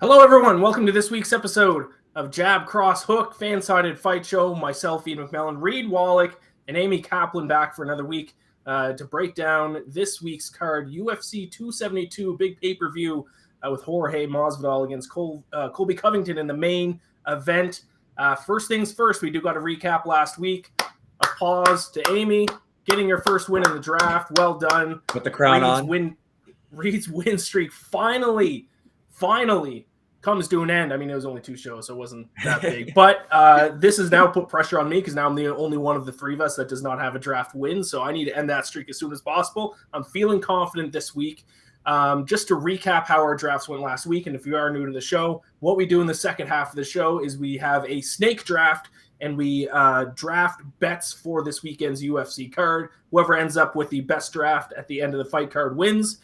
Hello, everyone. Welcome to this week's episode of Jab, Cross, Hook, FanSided Fight Show. Myself, Iain MacMillan, Reed Wallach, and Amy Kaplan back for another week to break down this week's card, UFC 272, big pay-per-view with Jorge Masvidal against Colby Covington in the main event. First things first, we do got to recap last week. Applause to Amy, getting your first win in the draft. Well done. Put the crown on. Reed's win streak finally comes to an end. I mean, it was only 2 shows, so it wasn't that big. But this has now put pressure on me because now I'm the only one of the 3 of us that does not have a draft win. So I need to end that streak as soon as possible. I'm feeling confident this week. Just to recap how our drafts went last week, and if you are new to the show, what we do in the second half of the show is we have a snake draft, and we draft bets for this weekend's UFC card. Whoever ends up with the best draft at the end of the fight card wins.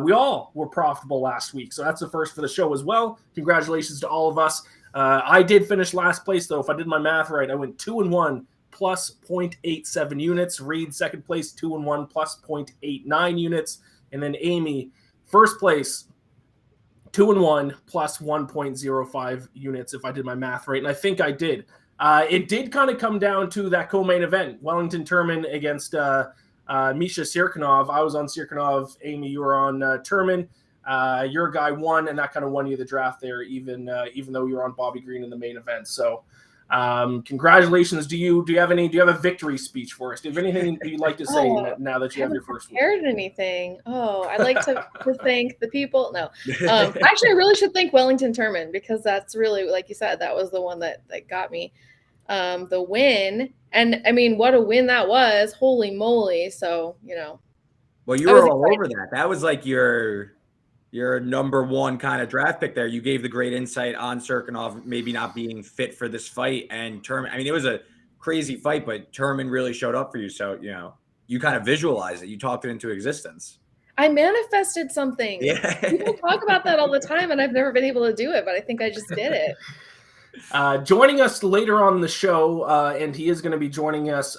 We all were profitable last week, so that's the first for the show as well. Congratulations to all of us. I did finish last place, though. If I did my math right, I went 2-1 plus 0.87 units. Reed, second place, 2-1 plus 0.89 units. And then Amy, first place, 2-1 plus 1.05 units, if I did my math right. And I think I did. It did kind of come down to that co-main event, Wellington Turman against Misha Cirkunov. I was on Cirkunov. Amy, you were on Turman. Your guy won, and that kind of won you the draft there, even though you were on Bobby Green in the main event. So, congratulations. Do you have a victory speech for us? Do you have anything you'd like to say now that you have your first one? Prepared anything? I'd like to thank the people. No, actually, I really should thank Wellington Turman because that's really, like you said, that was the one that got me the win. And I mean, what a win that was! Holy moly! So well, you were all over that. That was like your number one kind of draft pick there. You gave the great insight on Cirkunov maybe not being fit for this fight, and Turman. I mean, it was a crazy fight, but Turman really showed up for you. So you kind of visualized it. You talked it into existence. I manifested something. Yeah. People talk about that all the time, and I've never been able to do it, but I think I just did it. Joining us later on the show, and he is going to be joining us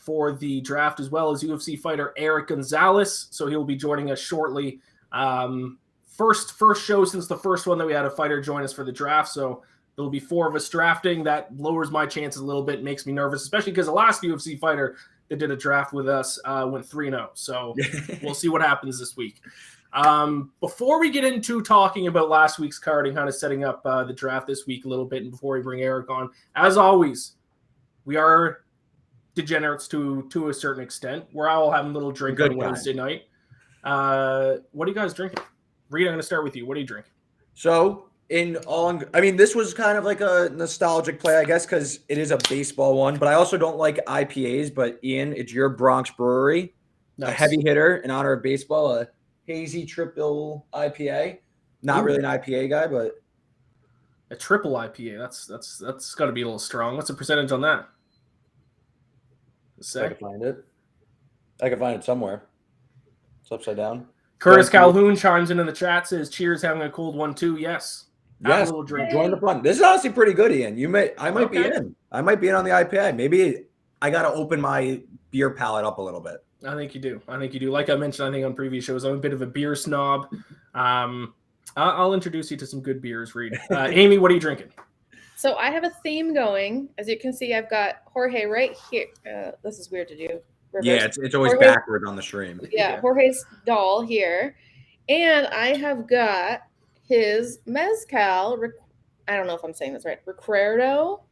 for the draft as well as UFC fighter Erick Gonzalez. So he'll be joining us shortly. First show since the first one that we had a fighter join us for the draft. So there'll be 4 of us drafting. That lowers my chances a little bit, makes me nervous, especially because the last UFC fighter that did a draft with us went 3-0. So we'll see what happens this week. Before we get into talking about last week's card and kind of setting up the draft this week a little bit, and before we bring Eric on, as always, we are degenerates to a certain extent. We're all having a little drink on Wednesday night. What are you guys drinking? Reed, I'm going to start with you. What are you drinking? So this was kind of like a nostalgic play, I guess, because it is a baseball one, but I also don't like IPAs. But Iain, it's your Bronx Brewery, nice. A heavy hitter in honor of baseball, a hazy triple IPA. Not really an IPA guy, but a triple IPA. That's got to be a little strong. What's the percentage on that? I can find it. I can find it somewhere. It's upside down. Curtis Calhoun chimes in the chat, says, "Cheers, having a cold one too." Yes. Yes. A little drink. Join the fun. This is honestly pretty good, Iain. I might be in. I might be in on the IPA. Maybe I got to open my beer palate up a little bit. I think you do. Like I mentioned, I think on previous shows, I'm a bit of a beer snob. I'll introduce you to some good beers, Reed. Amy, what are you drinking? So I have a theme going. As you can see, I've got Jorge right here. This is weird to do. Reverse. Yeah, it's always backward on the stream. Yeah, Jorge's doll here. And I have got his mezcal. I don't know if I'm saying this right. Recuerdo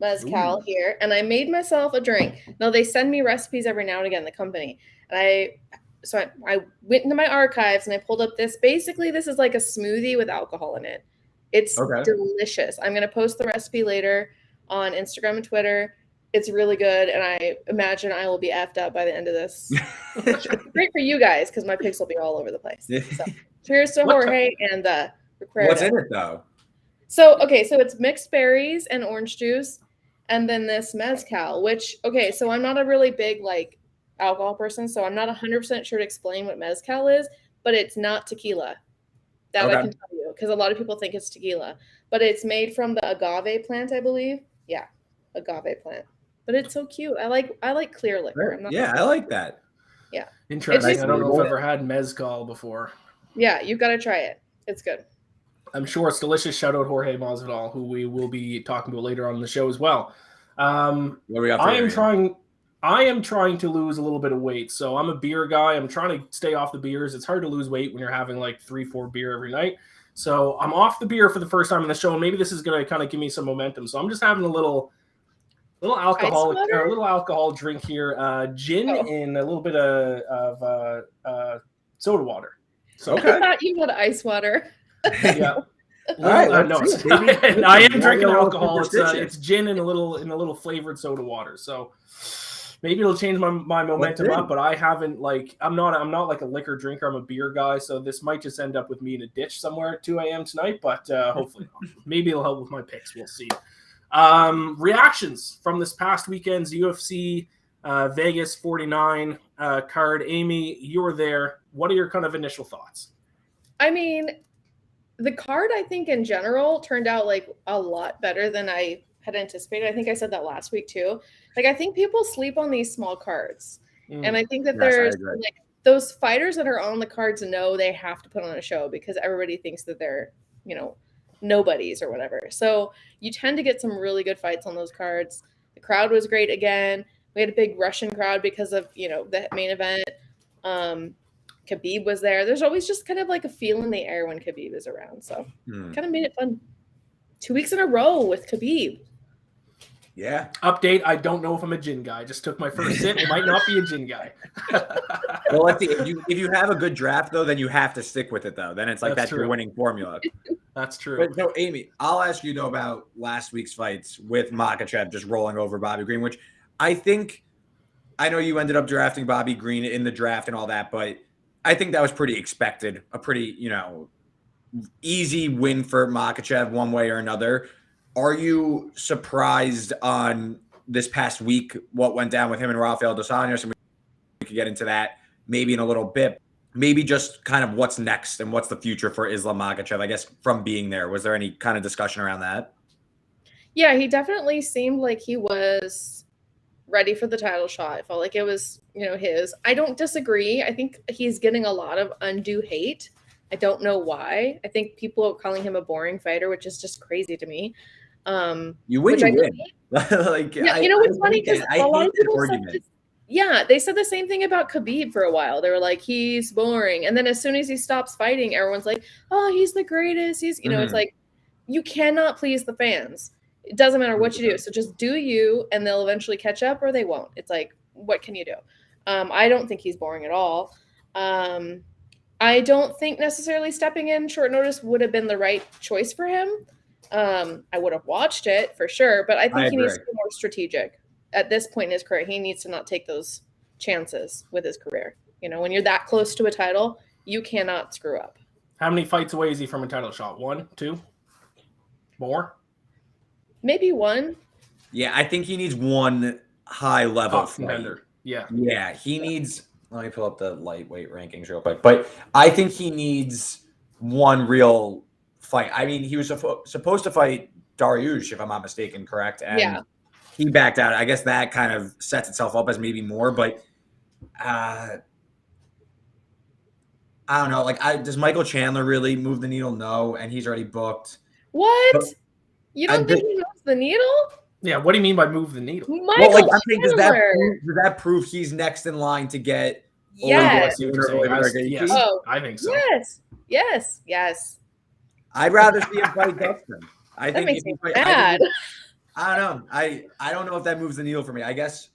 mezcal here. And I made myself a drink. Now, they send me recipes every now and again, the company. And I went into my archives and I pulled up this. Basically, this is like a smoothie with alcohol in it. It's delicious. I'm going to post the recipe later on Instagram and Twitter. It's really good, and I imagine I will be effed up by the end of this. It's great for you guys because my picks will be all over the place. So, cheers to Jorge and Recuerdo. What's in it, though? So it's mixed berries and orange juice, and then this mezcal, so I'm not a really big, alcohol person, so I'm not 100% sure to explain what mezcal is, but it's not tequila. That I can tell you, because a lot of people think it's tequila. But it's made from the agave plant, I believe. Yeah, agave plant. But it's so cute. I like clear liquor. I like that. Interesting. I don't know if I've ever had mezcal before. Yeah, you've got to try it. It's good. I'm sure it's delicious. Shout out Jorge Masvidal, who we will be talking about later on in the show as well. I am trying to lose a little bit of weight. So I'm a beer guy. I'm trying to stay off the beers. It's hard to lose weight when you're having like 3-4 beer every night. So I'm off the beer for the first time in the show, and maybe this is going to kind of give me some momentum. So I'm just having a little alcohol drink here, gin and a little bit of soda water. So I thought you had ice water. Yeah. All right, I am drinking alcohol. It's gin and a little flavored soda water. So maybe it'll change my momentum up. But I haven't I'm not like a liquor drinker. I'm a beer guy. So this might just end up with me in a ditch somewhere at 2 a.m. tonight. But hopefully not. Maybe it'll help with my picks. We'll see. Reactions from this past weekend's UFC Vegas 49 card. Amy, you were there. What are your kind of initial thoughts? I mean, the card, I think in general turned out like a lot better than I had anticipated. I think I said that last week too. Like, I think people sleep on these small cards. And I think that there's like those fighters that are on the cards know they have to put on a show because everybody thinks that they're, nobodies or whatever. So you tend to get some really good fights on those cards. The crowd was great again. We had a big Russian crowd because of, the main event. Khabib was there. There's always just kind of like a feel in the air when Khabib is around. So kind of made it fun. 2 weeks in a row with Khabib. Yeah. Update. I don't know if I'm a gin guy. I just took my first sip. It might not be a gin guy. Well, let's see. If you have a good draft, though, then you have to stick with it, though. Then it's like that's your winning formula. That's true. But, so, Amy, I'll ask you, though, about last week's fights with Makhachev just rolling over Bobby Green, which I know you ended up drafting Bobby Green in the draft and all that, but I think that was pretty expected. A pretty, easy win for Makhachev one way or another. Are you surprised on this past week what went down with him and Rafael dos Anjos? And we could get into that maybe in a little bit. Maybe just kind of what's next and what's the future for Islam Makhachev, I guess, from being there. Was there any kind of discussion around that? Yeah, he definitely seemed like he was ready for the title shot. I felt like it was, his. I don't disagree. I think he's getting a lot of undue hate. I don't know why. I think people are calling him a boring fighter, which is just crazy to me. You win, you win. It's funny because a lot of people they said the same thing about Khabib for a while. They were like, he's boring. And then as soon as he stops fighting, everyone's like, oh, he's the greatest. He's, it's like, you cannot please the fans. It doesn't matter what you do. So just do you, and they'll eventually catch up or they won't. It's like, what can you do? I don't think he's boring at all. I don't think necessarily stepping in short notice would have been the right choice for him. I would have watched it for sure, but I think he needs to be more strategic. At this point in his career, he needs to not take those chances with his career. When you're that close to a title, you cannot screw up. How many fights away is he from a title shot? 1, 2? More? Maybe 1. Yeah, I think he needs one high-level fight. Yeah, he needs – let me pull up the lightweight rankings real quick. But I think he needs one real fight. I mean, he was supposed to fight Dariush, if I'm not mistaken, correct? And he backed out. I guess that kind of sets itself up as maybe more. But I don't know. Does Michael Chandler really move the needle? No, and he's already booked. What? But you don't think he moves the needle? Yeah, what do you mean by move the needle? I think does that prove he's next in line to get? Yes. Yes. Oh, I think so. Yes. I'd rather see him fight Dustin. I think makes me mad. I don't know. I don't know if that moves the needle for me. I guess.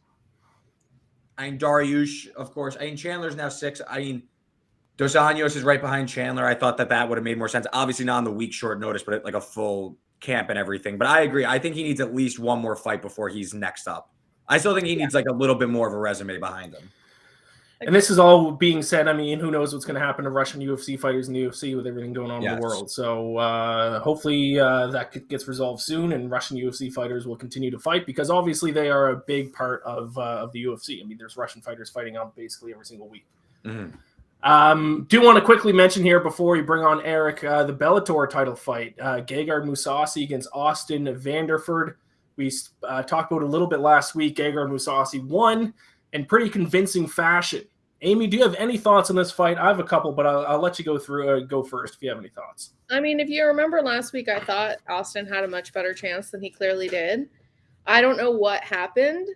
Dariush, of course. Chandler's now 6. Dos Anjos is right behind Chandler. I thought that would have made more sense. Obviously not on the week short notice, but like a full camp and everything. But I agree. I think he needs at least one more fight before he's next up. I still think he needs like a little bit more of a resume behind him. And this is all being said. Who knows what's going to happen to Russian UFC fighters in the UFC with everything going on in the world. So hopefully that gets resolved soon and Russian UFC fighters will continue to fight because obviously they are a big part of the UFC. There's Russian fighters fighting out basically every single week. Mm-hmm. Do want to quickly mention here before we bring on Eric, the Bellator title fight, Gegard Mousasi against Austin Vanderford. We talked about it a little bit last week. Gegard Mousasi won in pretty convincing fashion. Amy, do you have any thoughts on this fight? I have a couple, but I'll let you go first if you have any thoughts. I mean, if you remember last week, I thought Austin had a much better chance than he clearly did. I don't know what happened.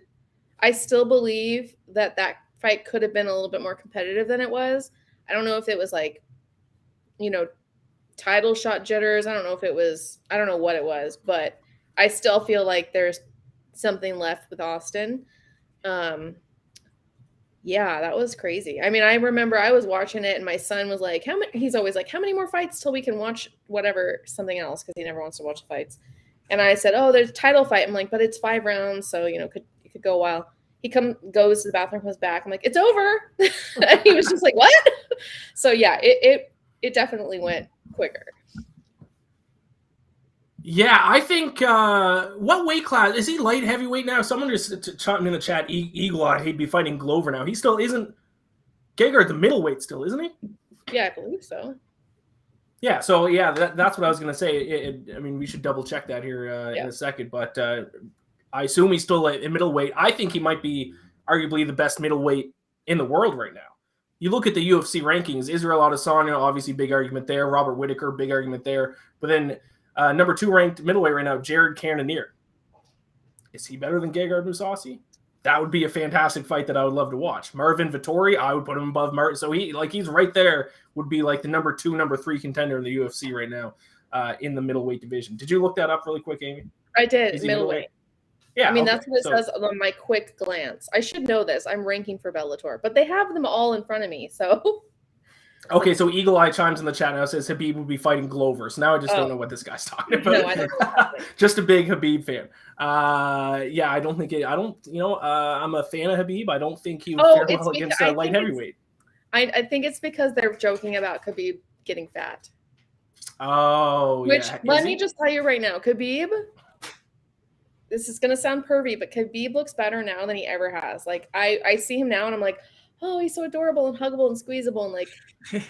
I still believe that fight could have been a little bit more competitive than it was. I don't know if it was like, title shot jitters. I don't know what it was, but I still feel like there's something left with Austin. Yeah, that was crazy. I mean, I remember I was watching it and my son was like, he's always like, how many more fights till we can watch something else? Because he never wants to watch the fights. And I said, oh, there's a title fight. I'm like, but it's 5 rounds. So, it could go a while. He goes to the bathroom, comes back. I'm like, it's over. And he was just like, what? So yeah, it definitely went quicker. Yeah, I think what weight class is he? Light heavyweight now? Someone just chimed in the chat. Eagle Eye, he'd be fighting Glover now. He still isn't. Gegard the middleweight still, isn't he? Yeah, I believe so. Yeah, so yeah, that's what I was gonna say. I mean, we should double check that here in a second, but I assume he's still in middleweight. I think he might be arguably the best middleweight in the world right now. You look at the UFC rankings. Israel Adesanya, obviously big argument there. Robert Whittaker, big argument there. But then number 2 ranked middleweight right now, Jared Cannonier. Is he better than Gegard Mousasi? That would be a fantastic fight that I would love to watch. Marvin Vettori, I would put him above Martin. So he's right there, would be like the number 2, number 3 contender in the UFC right now in the middleweight division. Did you look that up really quick, Amy? I did, middleweight. Yeah, I mean, okay. That's what it says on my quick glance. I should know this. I'm ranking for Bellator, but they have them all in front of me, so. Okay, so Eagle Eye chimes in the chat now, says Habib will be fighting Glover. So now I just don't know what this guy's talking about. No, I don't know. Just a big Habib fan. Yeah, I don't think I'm a fan of Habib. I don't think he would fare well against a light heavyweight. I think it's because they're joking about Khabib getting fat. Oh, Which, let me just tell you right now, Khabib, this is going to sound pervy, but Khabib looks better now than he ever has. Like, I see him now and I'm like, oh, he's so adorable and huggable and squeezable. And like,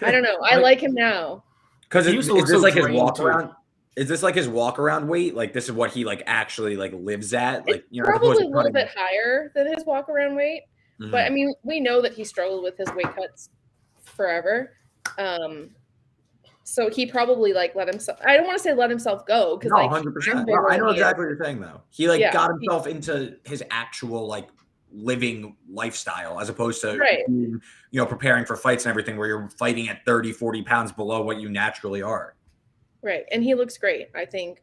I don't know. I like him now. Because is this like his walk around? Is this like his walk around weight? Like this is what he like actually like lives at? Like, probably a little bit higher than his walk around weight. Mm-hmm. But I mean, we know that he struggled with his weight cuts forever. So he probably like let himself. I don't want to say let himself go because 100%. No, I know exactly what you're saying though. He got himself into his actual like living lifestyle as opposed to preparing for fights and everything where you're fighting at 30-40 pounds below what you naturally are. Right. And he looks great. I think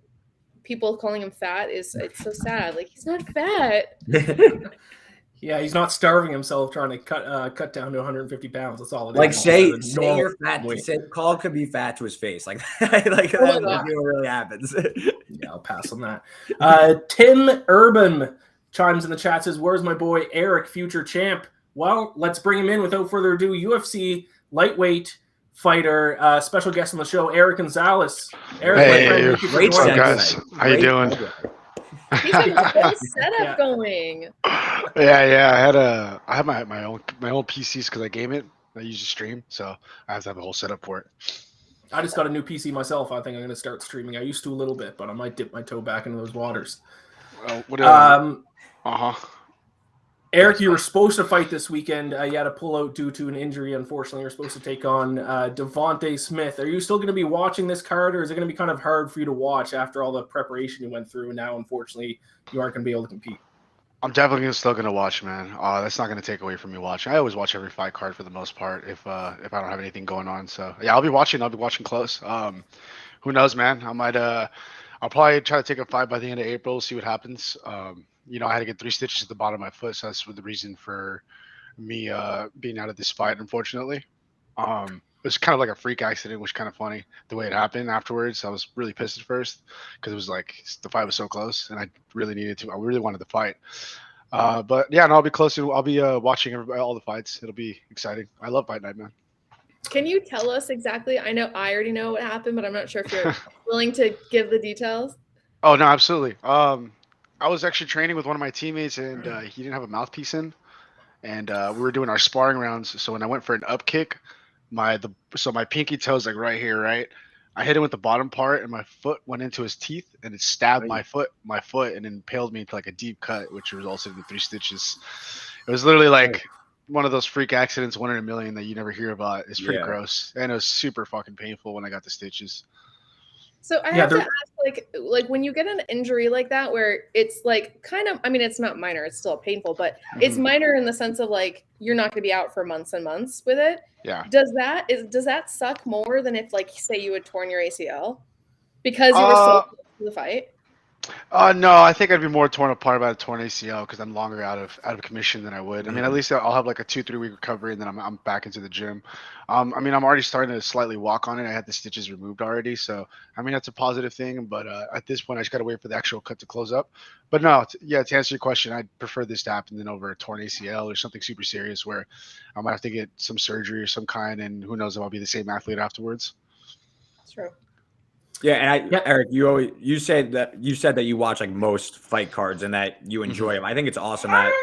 people calling him fat it's so sad. Like, he's not fat. Yeah, he's not starving himself trying to cut down to 150 pounds. That's all it is. Like, say you're fat. Call could be fat to his face. Like that's what really happens. Yeah, I'll pass on that. Tim Urban chimes in the chat, says, where's my boy Eric, future champ? Well, let's bring him in without further ado. UFC lightweight fighter, special guest on the show, Erick Gonzalez. Eric, hey, great guys. How you doing? He's got a good setup going. Yeah. I have my own PCs because I game it. I use a stream, so I have to have a whole setup for it. I just got a new PC myself. I think I'm going to start streaming. I used to a little bit, but I might dip my toe back into those waters. Eric, you were supposed to fight this weekend. You had to pull out due to an injury. Unfortunately, you're supposed to take on Devontae Smith. Are you still going to be watching this card, or is it going to be kind of hard for you to watch after all the preparation you went through, and now, unfortunately, you aren't going to be able to compete? I'm definitely still going to watch, man. That's not going to take away from me watching. I always watch every fight card for the most part if I don't have anything going on. So, yeah, I'll be watching. I'll be watching close. Who knows, man? I'll probably try to take a fight by the end of April, see what happens. I had to get 3 stitches at the bottom of my foot, so that's the reason for me being out of this fight, unfortunately. It was kind of like a freak accident, which was kind of funny the way it happened afterwards. I was really pissed at first because it was like the fight was so close, and I really wanted the fight. But yeah, and I'll be close. I'll be watching all the fights. It'll be exciting. I love Fight Night, man. Can you tell us exactly? I already know what happened, but I'm not sure if you're willing to give the details. Oh, no, absolutely. I was actually training with one of my teammates, and he didn't have a mouthpiece in, and we were doing our sparring rounds. So when I went for an up kick, my pinky toe's like right here, right? I hit him with the bottom part, and my foot went into his teeth, and it stabbed my foot, and impaled me into like a deep cut, which resulted in 3 stitches. It was literally like one of those freak accidents, 1 in a million that you never hear about. It's pretty Yeah. gross, and it was super fucking painful when I got the stitches. So I have to ask, like when you get an injury like that, where it's like kind of, I mean, it's not minor, it's still painful, but it's minor in the sense of like you're not going to be out for months and months with it. Yeah. Does that suck more than if, like, say you had torn your ACL because you were so close to the fight? No, I think I'd be more torn apart about a torn ACL because I'm longer out of commission than I would. I mean, at least I'll have like a 2-3 week recovery, and then I'm back into the gym. I mean, I'm already starting to slightly walk on it. I had the stitches removed already, so I mean that's a positive thing. But at this point, I just gotta wait for the actual cut to close up. But no, to answer your question, I'd prefer this to happen than over a torn ACL or something super serious where I might have to get some surgery or some kind, and who knows if I'll be the same athlete afterwards. That's true. Yeah, and Eric, you said that you watch like most fight cards and that you enjoy them. I think it's awesome that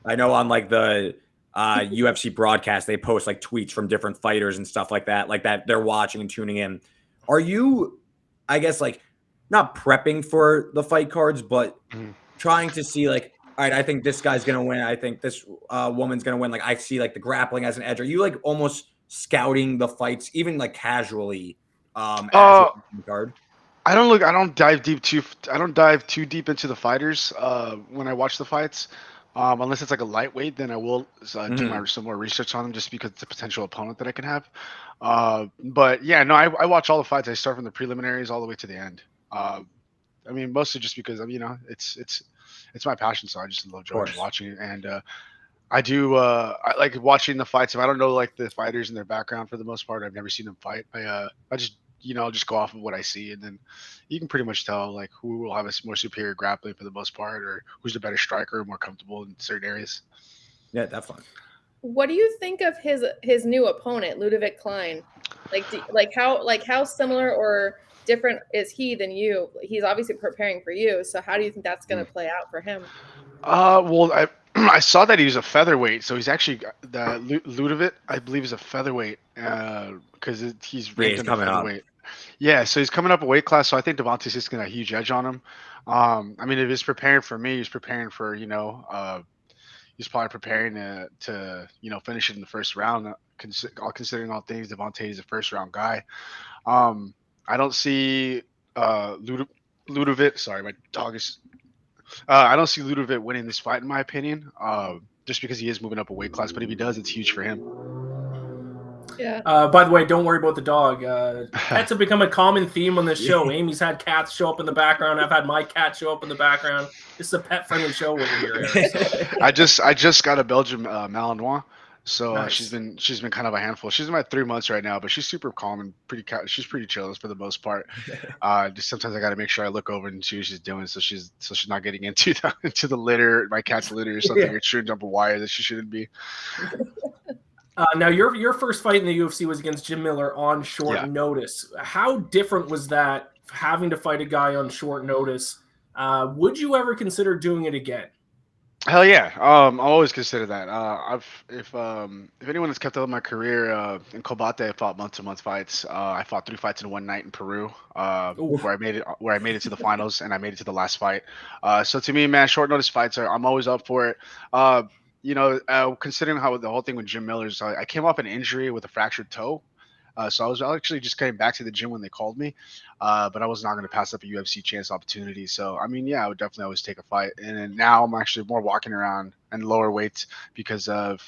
I know on like the UFC broadcast they post like tweets from different fighters and stuff like that they're watching and tuning in. Are you, I guess, like not prepping for the fight cards, but trying to see like, all right, I think this guy's gonna win. I think this woman's gonna win. Like I see like the grappling as an edge. Are you like almost scouting the fights, even like casually? Card? I don't dive too deep into the fighters when I watch the fights, unless it's like a lightweight. Then I will do some more research on them just because it's a potential opponent that I can have. But yeah, no, I watch all the fights. I start from the preliminaries all the way to the end. I mean, mostly just because it's my passion, so I just love watching it, and I do. I like watching the fights. If I don't know like the fighters and their background for the most part, I've never seen them fight. I just just go off of what I see, and then you can pretty much tell like who will have a more superior grappling for the most part, or who's the better striker, more comfortable in certain areas. Yeah, definitely. What do you think of his new opponent, Ludovic Klein? Like how similar or different is he than you? He's obviously preparing for you, so how do you think that's going to play out for him? Well, I saw that he was a featherweight, so he's actually Ludovic, I believe, is a featherweight because he's ranked in the featherweight. Yeah, so he's coming up a weight class, so I think Devontae's just gonna have a huge edge on him. I mean, if he's preparing for me, he's preparing for he's probably preparing to finish it in the first round. Considering all things, Devontae is a first round guy. I don't see Ludovic. Sorry, my dog is. I don't see Ludovic winning this fight, in my opinion, just because he is moving up a weight class. But if he does, it's huge for him. Yeah. By the way, don't worry about the dog. Pets have become a common theme on this show. Amy's had cats show up in the background. I've had my cat show up in the background. This is a pet-friendly show over here, Eric. So. I just got a Belgian Malinois. So nice. she's been kind of a handful. She's in about 3 months right now, but she's super calm and she's pretty chill for the most part. Just sometimes I got to make sure I look over and see what she's doing, so she's not getting into the litter, my cat's litter or something, or shooting up a wire that she shouldn't be. Now your first fight in the UFC was against Jim Miller on short notice. How different was that, having to fight a guy on short notice? Would you ever consider doing it again? Hell yeah. I'll always consider that. If anyone has kept up with my career, in Combate, I fought month-to-month fights. I fought 3 fights in one night in Peru, where I made it to the finals, and I made it to the last fight. So to me, man, short notice fights I'm always up for it. Considering how the whole thing with Jim Miller's, I came off an injury with a fractured toe. So I was actually just getting back to the gym when they called me, but I was not going to pass up a UFC chance opportunity. So, I mean, yeah, I would definitely always take a fight. And then now I'm actually more walking around and lower weights because of,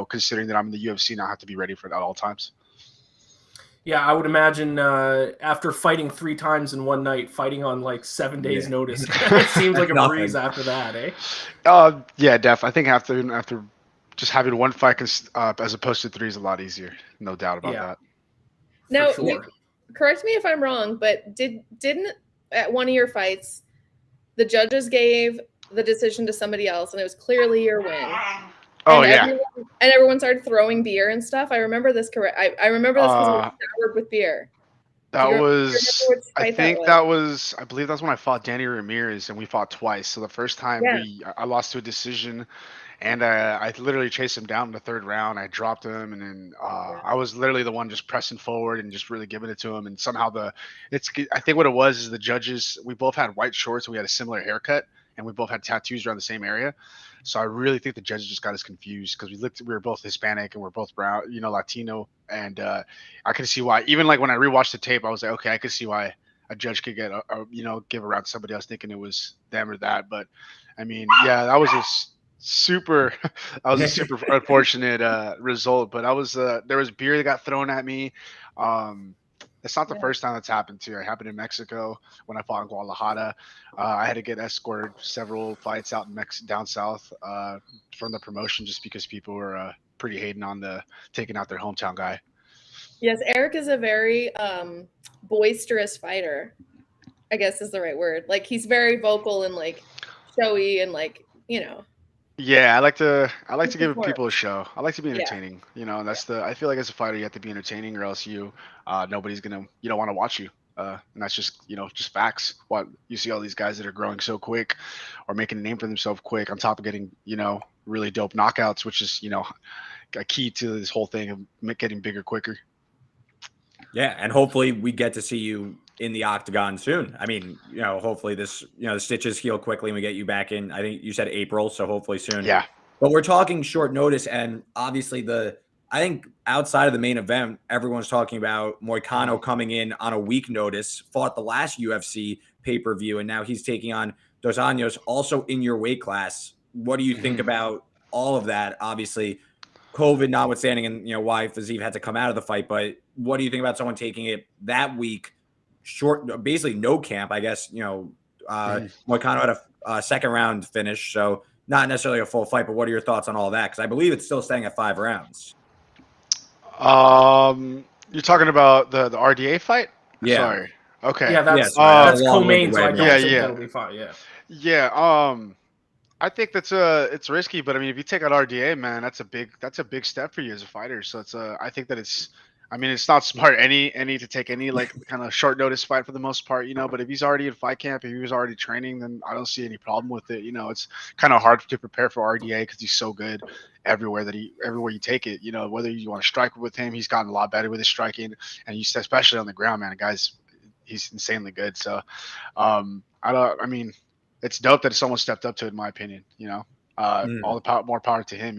considering that I'm in the UFC and I have to be ready for it at all times. Yeah, I would imagine after fighting 3 times in one night, fighting on like 7 days notice, it seems like a breeze after that, eh? Yeah, I think after just having one fight as opposed to 3 is a lot easier. No doubt about that. Now, correct me if I'm wrong, but didn't at one of your fights, the judges gave the decision to somebody else, and it was clearly your win? Oh, and everyone started throwing beer and stuff. I remember this correct. I remember this because it was soured with beer. I believe that's when I fought Danny Ramirez, and we fought twice. So the first time I lost to a decision, and I literally chased him down in the 3rd round. I dropped him, and then I was literally the one just pressing forward and just really giving it to him. And somehow I think what it was is the judges, we both had white shorts, and we had a similar haircut. and we both had tattoos around the same area. So I really think the judges just got us confused because we were both Hispanic and we're both brown, Latino. And I could see why, even like when I rewatched the tape, I was like, okay, I could see why a judge could get, give a round to somebody else thinking it was them or that. But I mean, yeah, that was super unfortunate result. But there was beer that got thrown at me. It's not the first time that's happened too. It happened in Mexico when I fought in Guadalajara. I had to get escorted several fights out in down south from the promotion just because people were pretty hating on taking out their hometown guy. Yes, Eric is a very boisterous fighter, I guess is the right word. Like he's very vocal and like showy and like, Yeah, I like to give people a show. I like to be entertaining. I feel like as a fighter you have to be entertaining or else nobody's you don't want to watch you. And that's just just facts. What you see all these guys that are growing so quick or making a name for themselves quick on top of getting, really dope knockouts, which is, a key to this whole thing of getting bigger quicker. Yeah, and hopefully we get to see you in the octagon soon. I mean, hopefully this, the stitches heal quickly and we get you back in. I think you said April, so hopefully soon. Yeah. But we're talking short notice, and obviously I think outside of the main event, everyone's talking about Moicano coming in on a week notice, fought the last UFC pay-per-view, and now he's taking on Dos Anjos, also in your weight class. What do you think about all of that? Obviously, COVID notwithstanding, and why Fiziev had to come out of the fight, but what do you think about someone taking it that week? Short, basically no camp, I guess. Moicano had a second round finish, so not necessarily a full fight. But what are your thoughts on all that? Because I believe it's still staying at 5 rounds. You're talking about the RDA fight? Yeah. Sorry. Okay. Yeah, that's that's co-main, so I don't think yeah. that'll be fine. Yeah. Yeah. I think it's risky, but I mean, if you take out RDA, man, that's a big step for you as a fighter. So I think that it's not smart any to take any like kind of short notice fight for the most part, but if he's already in fight camp, if he was already training, then I don't see any problem with it. It's kind of hard to prepare for RDA because he's so good everywhere you take it. Whether you want to strike with him, he's gotten a lot better with his striking, and especially on the ground, man, he's insanely good. So it's dope that someone stepped up to it, in my opinion. All the power, more power to him.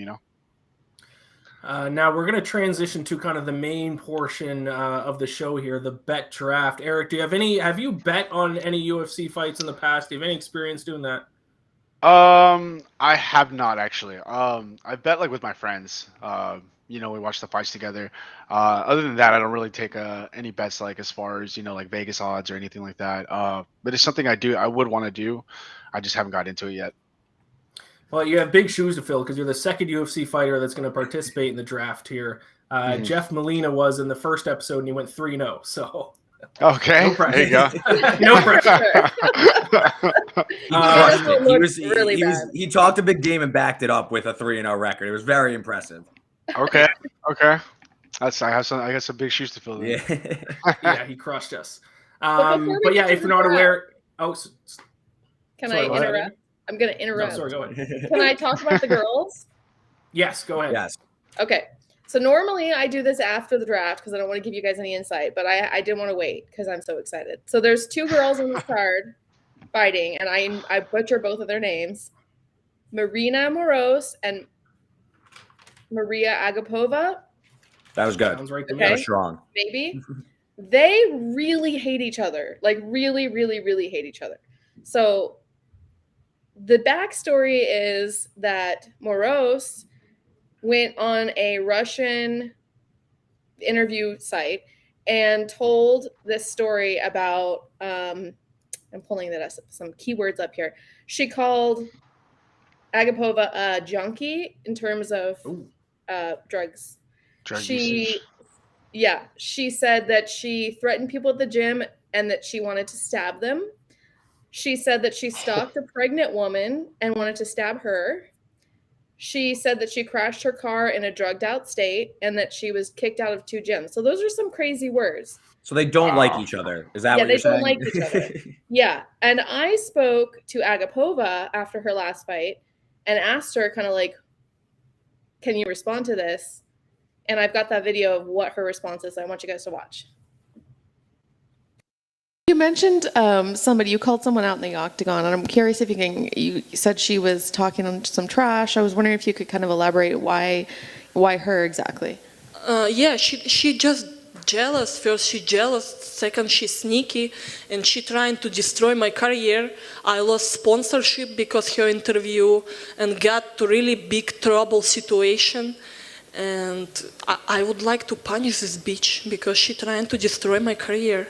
Now we're going to transition to kind of the main portion of the show here, the bet draft. Eric, have you bet on any UFC fights in the past? Do you have any experience doing that? I have not actually. I bet like with my friends. We watch the fights together. Other than that, I don't really take any bets like as far as like Vegas odds or anything like that. But it's something I would want to do. I just haven't got into it yet. Well, you have big shoes to fill because you're the second UFC fighter that's going to participate in the draft here. Jeff Molina was in the first episode and he went 3-0. So okay, no pressure. There you go. No pressure. He talked a big game and backed it up with a 3-0 record. It was very impressive. Okay. I have some big shoes to fill. Yeah. Yeah, he crushed us. But yeah, if you're not aware, can I interrupt? I'm going to interrupt. No, sorry, go ahead. Can I talk about the girls? Yes, go ahead. Yes. Okay. So normally I do this after the draft because I don't want to give you guys any insight, but I didn't want to wait because I'm so excited. So there's 2 girls on this card fighting, and I butcher both of their names. Marina Morose and Maria Agapova. That was good. Sounds right to me. That was strong. Maybe. They really hate each other. Like really, really, really hate each other. So the backstory is that Morose went on a Russian interview site and told this story about, I'm pulling that up, some keywords up here. She called Agapova a junkie in terms of drugs. She said that she threatened people at the gym and that she wanted to stab them. She said that she stalked a pregnant woman and wanted to stab her. She said that she crashed her car in a drugged out state and that she was kicked out of 2 gyms. So those are some crazy words. So they don't like each other. Is that what you're saying? Yeah, they don't like each other. Yeah. And I spoke to Agapova after her last fight and asked her kind of like, can you respond to this? And I've got that video of what her response is. I want you guys to watch. You mentioned somebody, you called someone out in the octagon, and I'm curious if you said she was talking some trash. I was wondering if you could kind of elaborate why her exactly. Yeah, she just jealous. First she jealous, second she sneaky, and she trying to destroy my career. I lost sponsorship because her interview and got to really big trouble situation. And I would like to punish this bitch because she trying to destroy my career.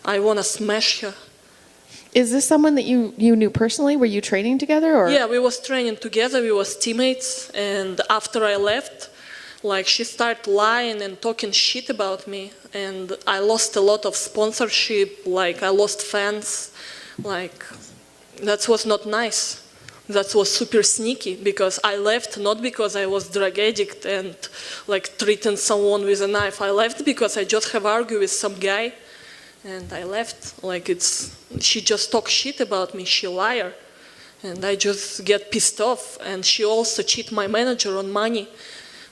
I want to smash her. Is this someone that you knew personally? Were you training together? Or? Yeah, we was training together. We was teammates. And after I left, like, she started lying and talking shit about me. And I lost a lot of sponsorship. Like, I lost fans. Like, that was not nice. That was super sneaky because I left not because I was drug addict and like treating someone with a knife. I left because I just have argued with some guy. And I left, like she just talk shit about me, she liar. And I just get pissed off. And she also cheat my manager on money.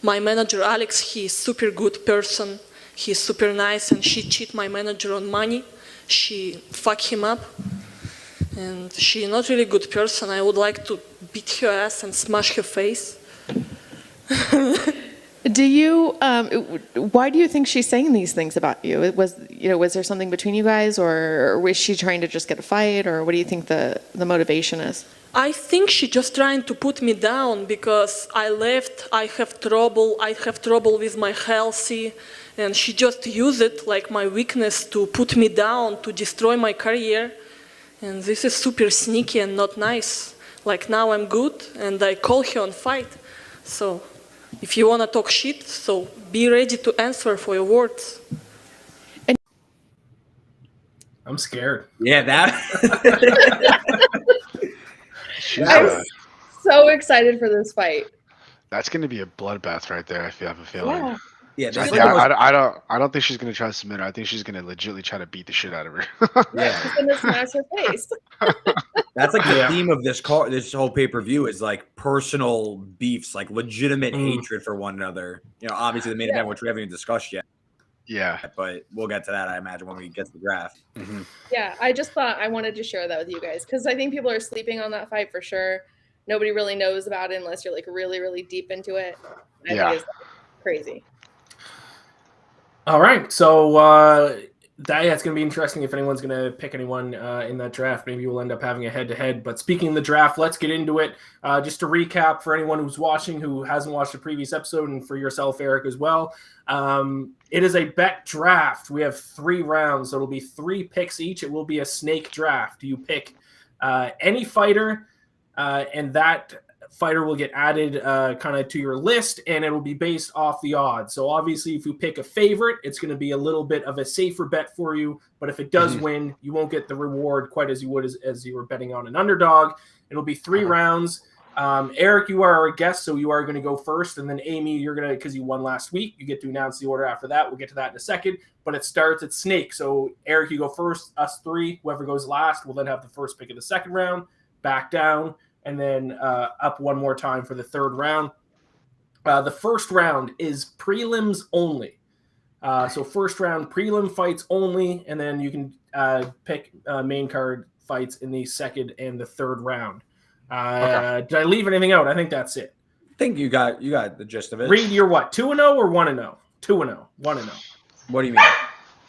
My manager, Alex, he's super good person. He's super nice, and she cheat my manager on money. She fuck him up. And she's not really good person. I would like to beat her ass and smash her face. Do you? Why do you think she's saying these things about you? Was there something between you guys, or was she trying to just get a fight, or what do you think the motivation is? I think she just trying to put me down because I left. I have trouble with my healthy, and she just used it like my weakness to put me down, to destroy my career. And this is super sneaky and not nice. Like now I'm good, and I call her on fight. So. If you want to talk shit, so be ready to answer for your words. I'm scared. Yeah, that. I'm so excited for this fight. That's going to be a bloodbath right there. I have a feeling. Yeah, I don't think she's going to try to submit her. I think she's going to legitimately try to beat the shit out of her. Yeah, she's going to smash her face. That's like the theme of this whole pay-per-view is like personal beefs, like legitimate hatred for one another. You know, obviously the main event, which we haven't even discussed yet. Yeah, but we'll get to that, I imagine, when we get to the draft. Mm-hmm. Yeah, I just thought I wanted to share that with you guys because I think people are sleeping on that fight for sure. Nobody really knows about it unless you're like really, really deep into it. I think it's crazy. All right, so it's going to be interesting if anyone's going to pick anyone in that draft. Maybe we'll end up having a head-to-head. But speaking of the draft, let's get into it. Just to recap for anyone who's watching who hasn't watched the previous episode, and for yourself, Eric, as well. It is a bet draft. We have 3 rounds, so it'll be 3 picks each. It will be a snake draft. You pick any fighter, and that fighter will get added kind of to your list, and it will be based off the odds. So obviously, if you pick a favorite, it's going to be a little bit of a safer bet for you. But if it does win, you won't get the reward quite as you would as you were betting on an underdog. It'll be 3 rounds. Eric, you are our guest, so you are going to go first. And then Amy, you're going to, because you won last week, you get to announce the order after that. We'll get to that in a second. But it starts at snake. So Eric, you go first. Us 3. Whoever goes last will then have the first pick of the second round. Back down. And then up one more time for the 3rd round. The first round is prelims only. So first round prelim fights only, and then you can pick main card fights in the 2nd and the 3rd round. Did I leave anything out? I think that's it. I think you got the gist of it. Reed, you're what? 2-0 or 1-0? 2-0, 1-0. What do you mean?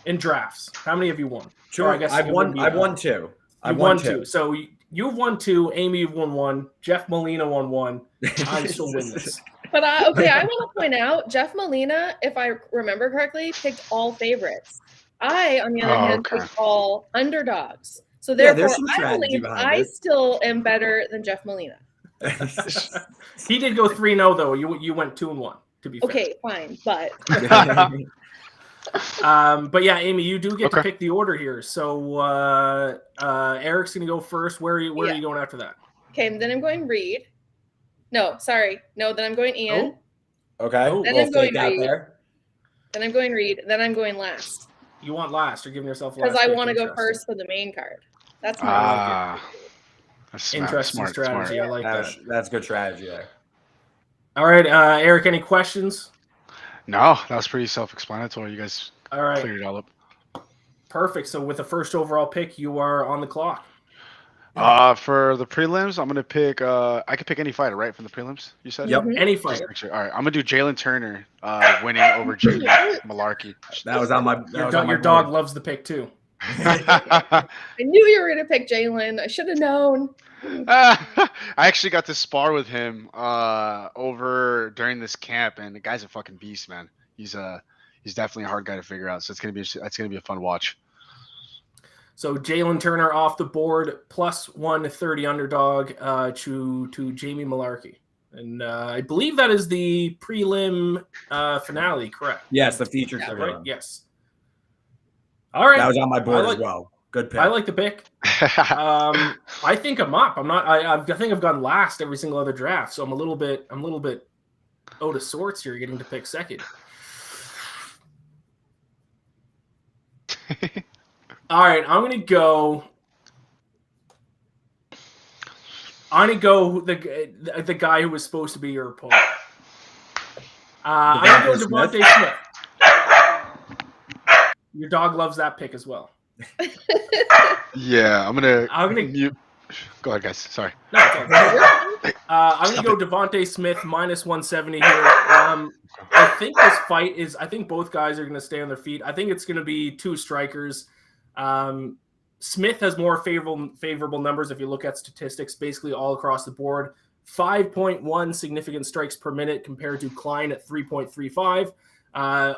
In drafts, how many have you won? Sure, I guess I've won 2. I've won 2. So you've won 2. Amy, you've won 1. Jeff Molina won 1. I still win this. But I want to point out, Jeff Molina, if I remember correctly, picked all favorites. I, on the other hand, picked all underdogs. So therefore, I believe I still am better than Jeff Molina. He did go 3-0 though. You went 2-1. To be fair. Okay, fine, but. But yeah, Amy, you do get to pick the order here. So Eric's gonna go first. Where are you going after that? Okay, then I'm going Reed. No, sorry. No, then I'm going Iain. Oh. Okay. Then I'm going Reed. Then I'm going Reed. Then I'm going last. You want last? You're giving yourself last. Because I want to go first for the main card. That's my interesting strategy. I like that. That's good strategy there. All right, Eric, any questions? No, that was pretty self-explanatory. You guys cleared it all up. Perfect. So with the first overall pick, you are on the clock. For the prelims, I'm gonna pick. I could pick any fighter, right? From the prelims, you said. Yep. Any fight. All right, I'm gonna do Jalen Turner winning over Jamie Malarkey. That was on my. Your dog loves the pick too. I knew you were going to pick Jalen. I should have known. I actually got to spar with him over during this camp, and the guy's a fucking beast, man. He's definitely a hard guy to figure out. So it's gonna be a fun watch. So Jalen Turner off the board, plus 130 underdog to Jamie Malarkey. And I believe that is the prelim finale, correct? Yes, the featured. Yeah, right? Yes. All right. That was on my board as well. Good pick. I like the pick. I think I'm up. I think I've gone last every single other draft, so I'm a little bit out of sorts here, getting to pick second. All right, I'm gonna go the guy who was supposed to be your opponent. I'm gonna go Devontae Smith. Your dog loves that pick as well. Yeah, I'm gonna mute. Go ahead, guys. Sorry. No, it's all right. I'm gonna go Devontae Smith minus 170 here. I think this fight is. I think both guys are gonna stay on their feet. I think it's gonna be two strikers. Smith has more favorable numbers if you look at statistics, basically all across the board. 5.1 significant strikes per minute compared to Klein at 3.35.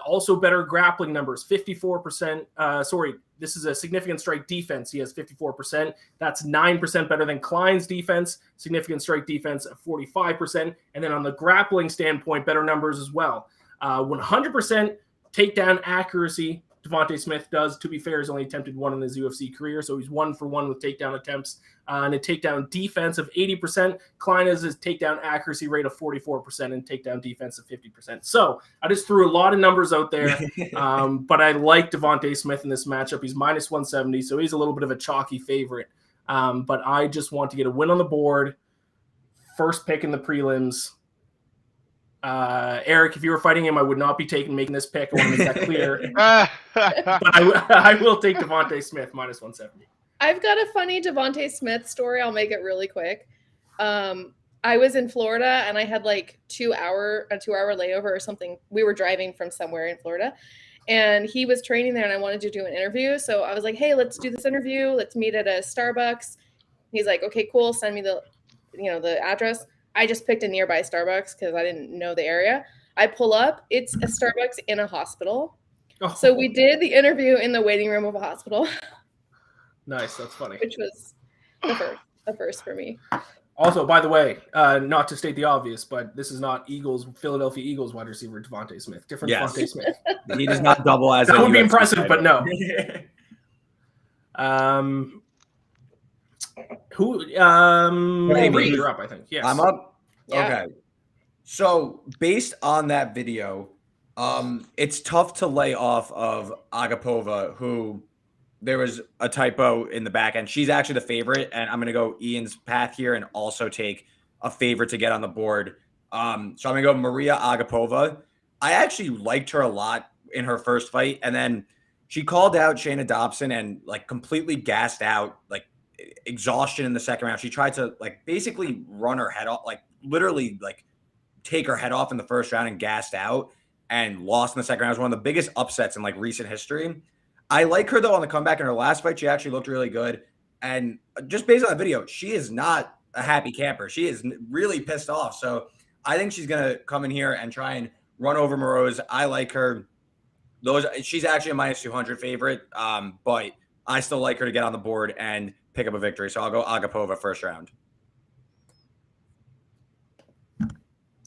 Also better grappling numbers, 54%. This is a significant strike defense. He has 54%. That's 9% better than Klein's defense. Significant strike defense at 45%. And then on the grappling standpoint, better numbers as well. 100% takedown accuracy. Devontae Smith does. To be fair, he's only attempted one in his UFC career, so he's 1 for 1 with takedown attempts. And a takedown defense of 80%. Klein has his takedown accuracy rate of 44% and takedown defense of 50%. So I just threw a lot of numbers out there, but I like Devontae Smith in this matchup. He's minus 170, so he's a little bit of a chalky favorite. But I just want to get a win on the board. First pick in the prelims. Eric, if you were fighting him, I would not be making this pick. I want to make that clear. But I will take Devontae Smith minus 170. I've got a funny Devontae Smith story. I'll make it really quick. I was in Florida and I had like a 2-hour layover or something. We were driving from somewhere in Florida and he was training there and I wanted to do an interview. So I was like, hey, let's do this interview. Let's meet at a Starbucks. He's like, okay, cool. Send me the address. I just picked a nearby Starbucks because I didn't know the area. I pull up. It's a Starbucks in a hospital. Oh. So we did the interview in the waiting room of a hospital. Nice. That's funny. Which was the first for me. Also, by the way, not to state the obvious, but this is not Philadelphia Eagles wide receiver Devontae Smith. Different Devontae Smith. He does not double as that would be impressive, but no. Reed, you're up, I think. Yes. I'm up? Yeah. Okay. So based on that video, it's tough to lay off of Agapova, who there was a typo in the back end. She's actually the favorite, and I'm going to go Ian's path here and also take a favorite to get on the board. So I'm going to go Maria Agapova. I actually liked her a lot in her first fight, and then she called out Shayna Dobson and like completely gassed out, like exhaustion in the second round. She tried to like basically run her head off, like literally like take her head off in the first round and gassed out and lost in the second round. It was one of the biggest upsets in like recent history. I like her though on the comeback in her last fight. She actually looked really good. And just based on the video, she is not a happy camper. She is really pissed off. So I think she's going to come in here and try and run over Morose. I like her. She's actually a minus 200 favorite. But I still like her to get on the board and pick up a victory. So I'll go Agapova first round.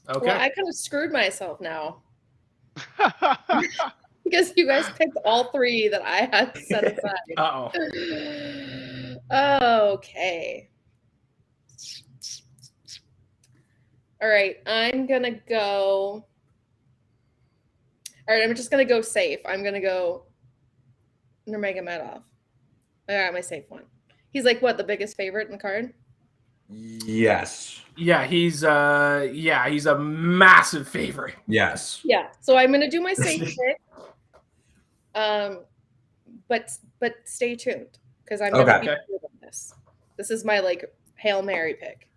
Okay. Well, I kind of screwed myself now. Because you guys picked all three that I had set aside. Okay. All right. I'm just going to go safe. I'm going to go Nurmagomedov. I got my safe one. He's like, what, the biggest favorite in the card? Yes. Yeah, he's a massive favorite. Yes. Yeah. So I'm gonna do my safe pick. But but stay tuned because I'm gonna be Okay. good on this. This is my like Hail Mary pick.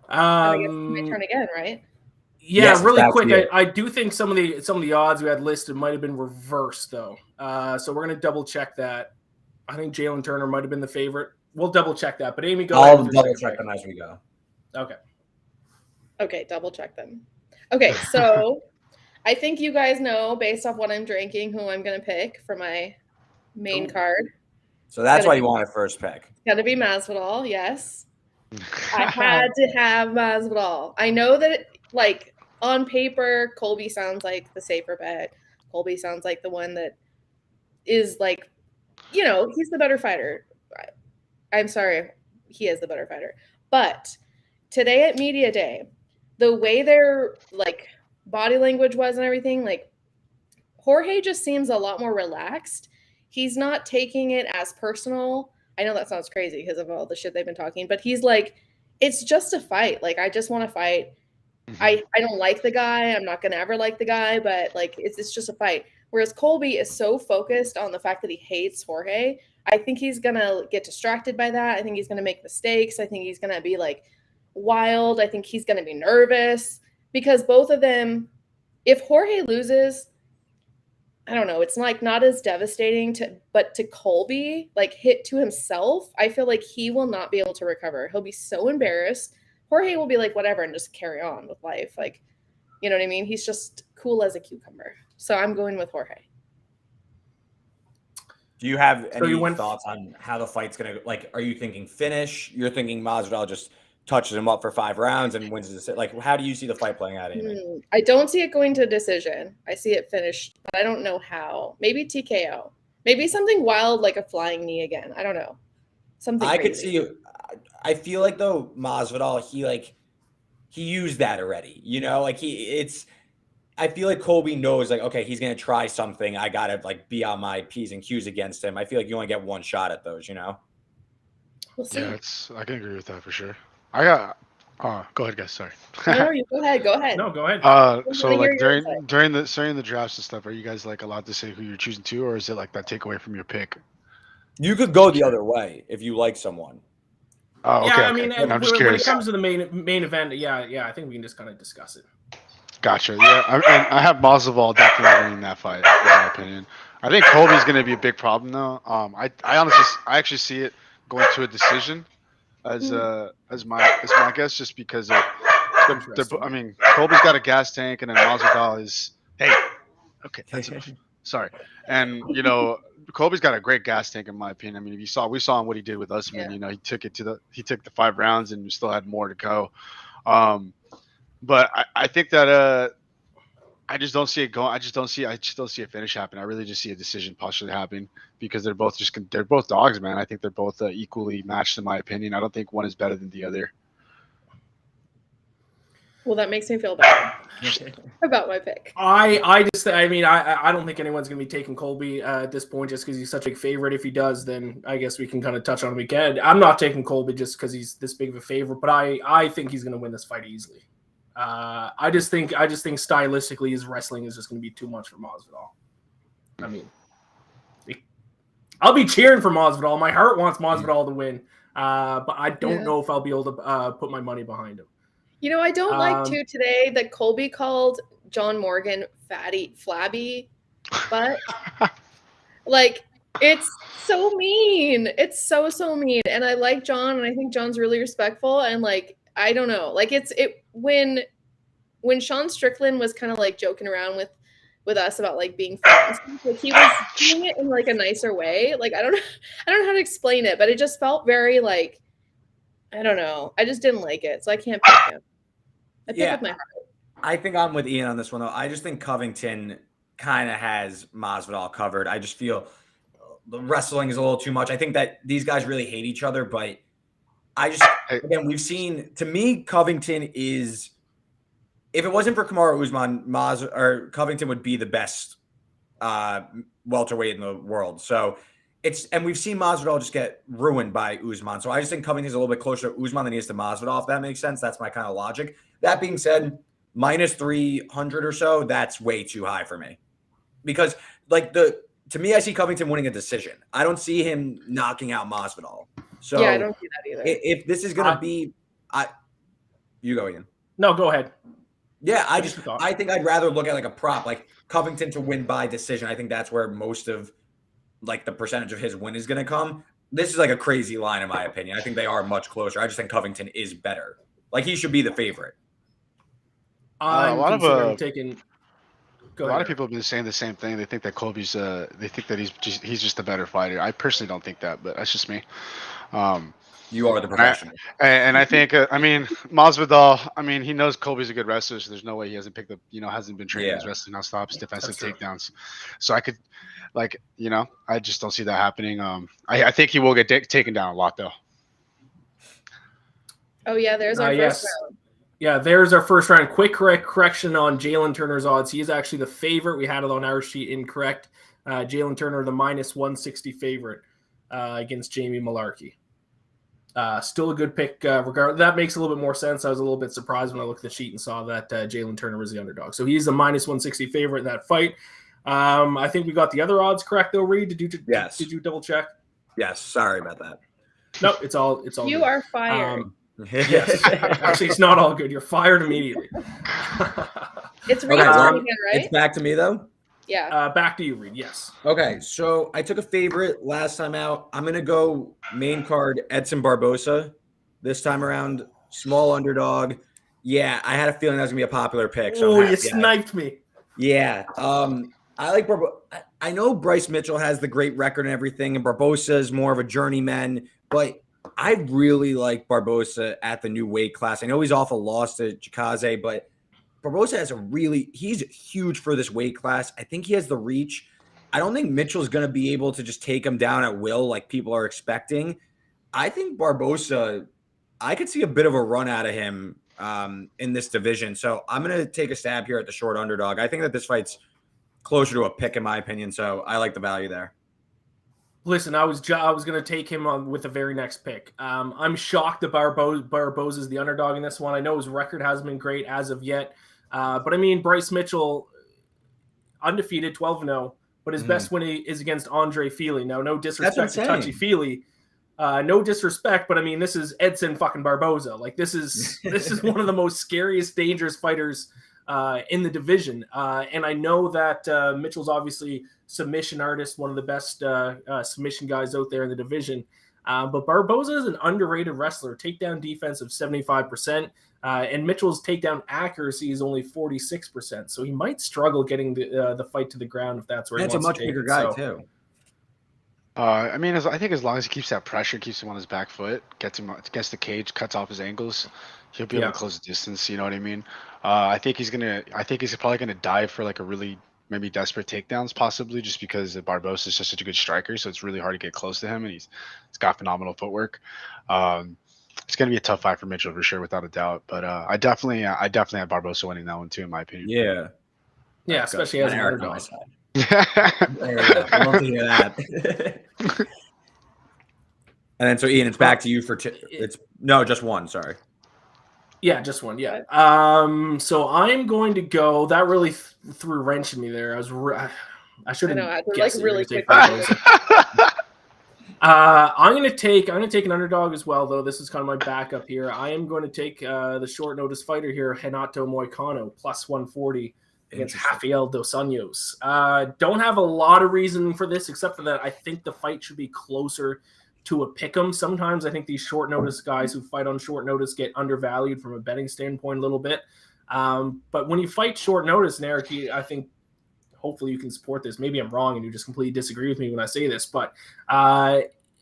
And I guess it's my turn again, right? Yeah, Yes, really that's quick. you. I do think some of the odds we had listed might have been reversed though. So we're gonna double check that. I think Jalen Turner might have been the favorite. We'll double check that. But Amy, go ahead. I'll with your double second check pick. them as we go. Okay. Okay, double check them. Okay, so I think you guys know based off what I'm drinking who I'm gonna pick for my main card. So that's why you want a first pick. It's gotta be Masvidal, yes. I had to have Masvidal. I know that like on paper, Colby sounds like the safer bet. Colby sounds like the one that is like, you know, he's the better fighter. I'm sorry, he is the better fighter. But today at Media Day, the way their like body language was and everything, like Jorge just seems a lot more relaxed. He's not taking it as personal. I know that sounds crazy because of all the shit they've been talking, but he's like, it's just a fight. Like, I just want to fight. I don't like the guy. I'm not going to ever like the guy, but like, it's just a fight. Whereas Colby is so focused on the fact that he hates Jorge. I think he's going to get distracted by that. I think he's going to make mistakes. I think he's going to be like wild. I think he's going to be nervous because both of them, if Jorge loses, I don't know, it's like not as devastating but to Colby, like hit to himself, I feel like he will not be able to recover. He'll be so embarrassed. Jorge will be like, whatever, and just carry on with life. Like, you know what I mean? He's just cool as a cucumber. So I'm going with Jorge. Do you have any thoughts on how the fight's going to, like, are you thinking finish? You're thinking Masvidal just touches him up for 5 rounds and wins the decision? Like, how do you see the fight playing out, Amy? I don't see it going to a decision. I see it finished, but I don't know how. Maybe TKO. Maybe something wild like a flying knee again. I don't know. Something I crazy. could see. I feel like though Masvidal, he used that already. You know, like I feel like Colby knows, like, okay, he's gonna try something. I gotta like be on my P's and Q's against him. I feel like you only get one shot at those. You know. We'll see. Yeah, I can agree with that for sure. I got. Go ahead, guys. Sorry. No, you go ahead. Go ahead. No, go ahead. So like during the drafts and stuff, are you guys like allowed to say who you're choosing to, or is it like that take away from your pick? You could go the other way if you like someone. Oh, okay. Yeah, I mean, I'm just when curious. it comes to the main event, yeah, I think we can just kind of discuss it. Gotcha. Yeah, I have Masvidal definitely winning that fight, in my opinion. I think Colby's going to be a big problem, though. I actually see it going to a decision as my guess, just because I mean, Colby's got a gas tank, and then Masvidal is okay. That's enough. Sorry, and you know, Colby's got a great gas tank, in my opinion. I mean, we saw what he did with Usman. Yeah. You know, he took the 5 rounds, and we still had more to go. But I think that I just don't see it going. I just don't see a finish happen. I really just see a decision possibly happening because they're both dogs, man. I think they're both equally matched in my opinion. I don't think one is better than the other. Well, that makes me feel better about my pick. I don't think anyone's going to be taking Colby at this point just because he's such a big favorite. If he does, then I guess we can kind of touch on him again. I'm not taking Colby just because he's this big of a favorite, but I think he's going to win this fight easily. I just think stylistically his wrestling is just going to be too much for Masvidal. I mean, I'll be cheering for Masvidal. My heart wants Masvidal to win, but I don't know if I'll be able to put my money behind him. You know, I don't like too today that Colby called John Morgan flabby, but like it's so mean. It's so mean. And I like John, and I think John's really respectful. And like, I don't know, like when Sean Strickland was kind of like joking around with us about like being friends, like he was doing it in like a nicer way. Like I don't know how to explain it, but it just felt very like, I don't know. I just didn't like it, so I can't pick him. I pick with my heart. I think I'm with Ian on this one, though. I just think Covington kind of has Masvidal covered. I just feel the wrestling is a little too much. I think that these guys really hate each other, but again, we've seen, to me, Covington is, if it wasn't for Kamaru Usman, Covington would be the best welterweight in the world. So and we've seen Masvidal just get ruined by Usman. So I just think Covington's a little bit closer to Usman than he is to Masvidal, if that makes sense. That's my kind of logic. That being said, minus 300 or so, that's way too high for me. Because like to me, I see Covington winning a decision. I don't see him knocking out Masvidal. So Yeah, I don't see that either. If this is gonna be, you go, Ian. No, go ahead. Yeah, I think I'd rather look at like a prop, like Covington to win by decision. I think that's where most of like the percentage of his win is gonna come. This is like a crazy line in my opinion. I think they are much closer. I just think Covington is better. Like he should be the favorite. A lot of people have been saying the same thing. They think that Colby's they think that he's just a better fighter. I personally don't think that, but that's just me. You are the professional. And I think I mean Masvidal, I mean he knows Colby's a good wrestler, so there's no way he hasn't picked up, hasn't been training his wrestling non-stops, defensive takedowns. So I could I just don't see that happening. I think he will get taken down a lot though. Oh yeah, there's our first round. Yeah, there's our first round. Quick correction on Jalen Turner's odds. He is actually the favorite. We had it on our sheet incorrect. Jalen Turner, the -160 favorite against Jamie Malarkey. Still a good pick. Regardless, that makes a little bit more sense. I was a little bit surprised when I looked at the sheet and saw that Jalen Turner was the underdog. So he's the -160 favorite in that fight. I think we got the other odds correct though, Reed. Did you double check? Yes. Sorry about that. No, it's all. You good. Are fired. Yes. Actually, it's not all good. You're fired immediately. It's Reed's turn again, right? It's back to me though. Yeah. Back to you, Reed. Yes. Okay, so I took a favorite last time out. I'm gonna go main card Edson Barbosa this time around. Small underdog. Yeah, I had a feeling that was gonna be a popular pick. So you sniped me. Yeah. I like Barbosa. I know Bryce Mitchell has the great record and everything, and Barbosa is more of a journeyman, but I really like Barbosa at the new weight class. I know he's off a loss to Chikaze, but Barbosa has he's huge for this weight class. I think he has the reach. I don't think Mitchell's going to be able to just take him down at will like people are expecting. I think Barbosa, I could see a bit of a run out of him in this division. So I'm going to take a stab here at the short underdog. I think that this fight's closer to a pick in my opinion. So I like the value there. Listen, I was going to take him on with the very next pick. I'm shocked that Barboza is the underdog in this one. I know his record hasn't been great as of yet. But I mean, Bryce Mitchell, undefeated, 12-0, but his best win is against Andre Feely. Now, no disrespect to Touchy Feely. No disrespect, but I mean, this is Edson fucking Barboza. Like, this is one of the most scariest, dangerous fighters in the division. And I know that Mitchell's obviously submission artist, one of the best submission guys out there in the division. But Barboza is an underrated wrestler. Takedown defense of 75%. And Mitchell's takedown accuracy is only 46%. So he might struggle getting the fight to the ground if that's where he wants to take it. That's a much bigger guy, too. I mean, I think as long as he keeps that pressure, keeps him on his back foot, gets him against the cage, cuts off his angles, he'll be able to close the distance. You know what I mean? I think he's probably gonna dive for like a really maybe desperate takedowns, possibly just because Barbosa is just such a good striker, so it's really hard to get close to him, and he's got phenomenal footwork. It's gonna be a tough fight for Mitchell for sure, without a doubt. But I definitely have Barbosa winning that one too, in my opinion. Yeah, especially as an underdog. There we go. I love to hear that. And then so Ian, it's back to you for just one. Sorry. Yeah, just one. Yeah. So I'm going to go. That really threw a wrench in me there. I should have. I know. Like really quick. I'm going to take an underdog as well, though. This is kind of my backup here. I am going to take the short notice fighter here, Renato Moicano, +140 against Rafael Dos Anjos. Don't have a lot of reason for this, except for that I think the fight should be closer to a pick'em. Sometimes I think these short notice guys who fight on short notice get undervalued from a betting standpoint a little bit. But when you fight short notice, and Eric, I think hopefully you can support this. Maybe I'm wrong and you just completely disagree with me when I say this, but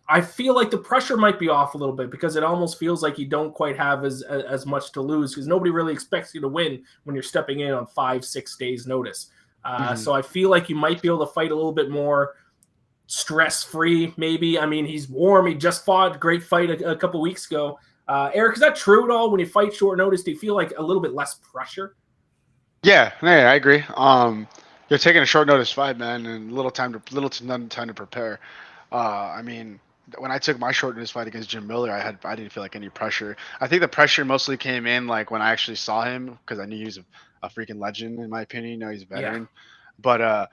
I feel like the pressure might be off a little bit because it almost feels like you don't quite have as much to lose because nobody really expects you to win when you're stepping in on 5-6 days notice. So I feel like you might be able to fight a little bit more stress-free, maybe. I mean, he's warm. He just fought a great fight a couple weeks ago. Eric, is that true at all? When you fight short notice, do you feel like a little bit less pressure? Yeah, I agree. You're taking a short notice fight, man, and little to none time to prepare. I mean, when I took my short notice fight against Jim Miller, I didn't feel like any pressure. I think the pressure mostly came in like when I actually saw him because I knew he was a freaking legend in my opinion. He's a veteran, but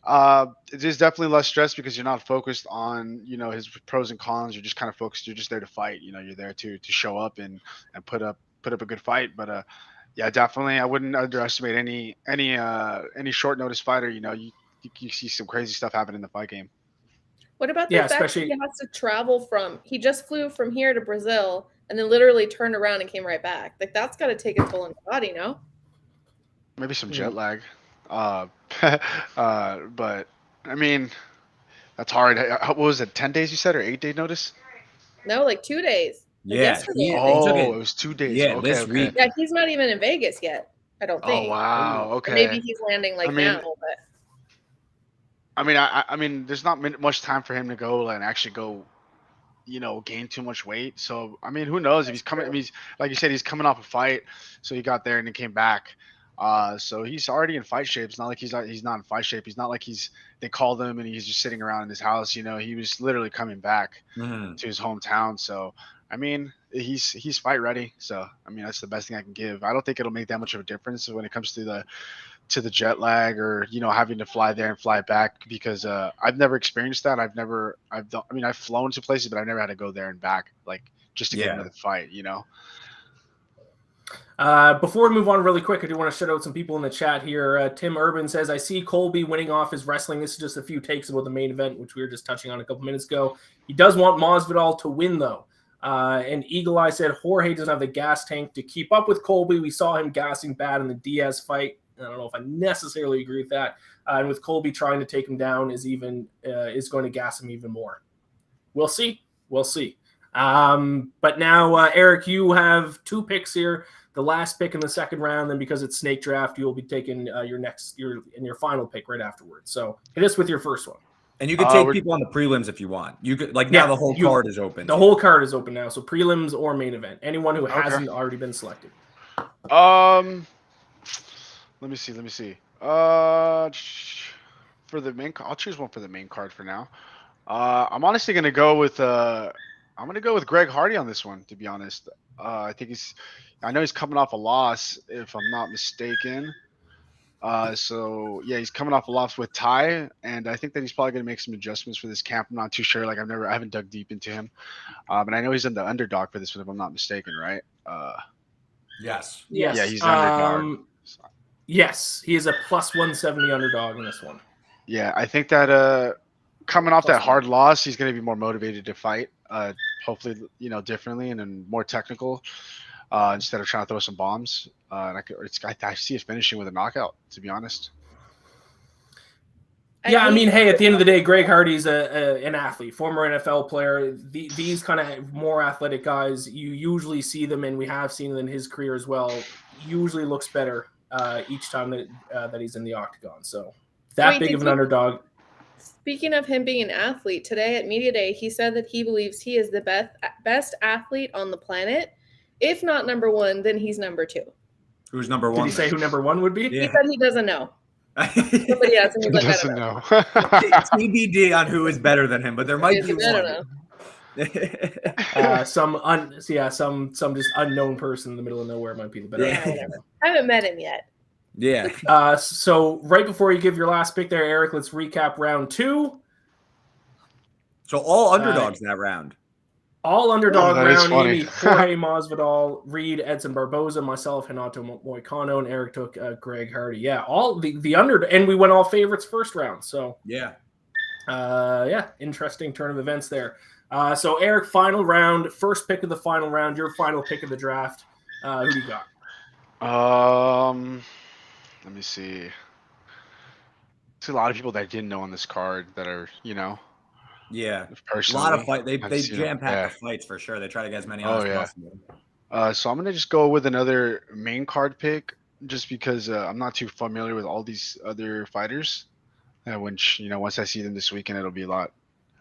There's definitely less stress because you're not focused on, his pros and cons. You're just kind of focused. You're just there to fight. You're there to show up and put up a good fight. But yeah, definitely, I wouldn't underestimate any short notice fighter. You see some crazy stuff happen in the fight game. What about the Yeah, fact that especially- he has to travel he just flew from here to Brazil and then literally turned around and came right back? Like, that's got to take a toll on the body, no? Maybe some jet lag. But I mean, that's hard. What was it? 10 days you said, or 8-day notice? No, like 2 days. Like Yeah. yesterday. It was 2 days. Yeah, okay, this week. Yeah, he's not even in Vegas yet, I don't think. Oh wow. Or Okay. maybe he's landing now, but I mean, there's not much time for him to go and actually go, gain too much weight. So I mean, who knows if he's coming? I mean, like you said, he's coming off a fight, so he got there and then came back. So he's already in fight shape. It's not like he's not in fight shape. He's not like they called him and he's just sitting around in his house. He was literally coming back to his hometown. So I mean, he's fight ready. So I mean, that's the best thing I can give. I don't think it'll make that much of a difference when it comes to the jet lag or having to fly there and fly back, because I've never experienced that. I've flown to places, but I've never had to go there and back, like just to get into the fight. Before we move on really quick, I do want to shout out some people in the chat here. Tim Urban says, I see Colby winning off his wrestling. This is just a few takes about the main event, which we were just touching on a couple minutes ago. He does want Masvidal to win, though. And Eagle Eye said, Jorge doesn't have the gas tank to keep up with Colby. We saw him gassing bad in the Diaz fight. I don't know if I necessarily agree with that. And with Colby trying to take him down is going to gas him even more. We'll see. But now, Eric, you have 2 picks here. The last pick in the second round, then because it's snake draft, you'll be taking your final pick right afterwards. So hit us with your first one. And you can take people on the prelims if you want. You could now the whole card is open. The whole card is open now. So prelims or main event. Anyone who hasn't already been selected. Let me see. For the main, I'll choose one for the main card for now. I'm honestly gonna go with Greg Hardy on this one. To be honest, I know he's coming off a loss, if I'm not mistaken. So yeah, he's coming off a loss with Ty, and I think that he's probably gonna make some adjustments for this camp. I'm not too sure. Like I haven't dug deep into him, but I know he's in the underdog for this one, if I'm not mistaken, right? Yes. Yes. Yeah, he's underdog. Yes, he is a plus 170 underdog in this one. Yeah, I think that coming off that hard loss, he's going to be more motivated to fight. Hopefully, differently and then more technical instead of trying to throw some bombs. And I see it finishing with a knockout, to be honest. Yeah, I mean, hey, at the end of the day, Greg Hardy's an athlete, former NFL player. These kind of more athletic guys, you usually see them, and we have seen them in his career as well, usually looks better each time that he's in the octagon. So big of an underdog. Speaking of him being an athlete, today at Media Day, he said that he believes he is the best athlete on the planet. If not number 1, then he's number 2. Who's number 1? Did he say who number 1 would be? Yeah. He said he doesn't know. Somebody asked him, he's like, doesn't I don't know. TBD on who is better than him, but there might be one. I don't know. Some just unknown person in the middle of nowhere might be the better. Yeah, I haven't met him yet. Yeah. So right before you give your last pick there, Eric, let's recap round 2. So all underdogs in that round. All underdog round. Amy, Jorge Masvidal, Reed, Edson Barboza, myself, Renato Moicano, and Eric took Greg Hardy. Yeah, all the under, and we went all favorites first round. So yeah, interesting turn of events there. So Eric, final round, first pick of the final round, your final pick of the draft. Who do you got? Let me see. There's a lot of people that I didn't know on this card that are, yeah, personally. A lot of fight. They jam pack the fights for sure. They try to get as many on as possible. So I'm gonna just go with another main card pick, just because I'm not too familiar with all these other fighters. Once I see them this weekend, it'll be a lot.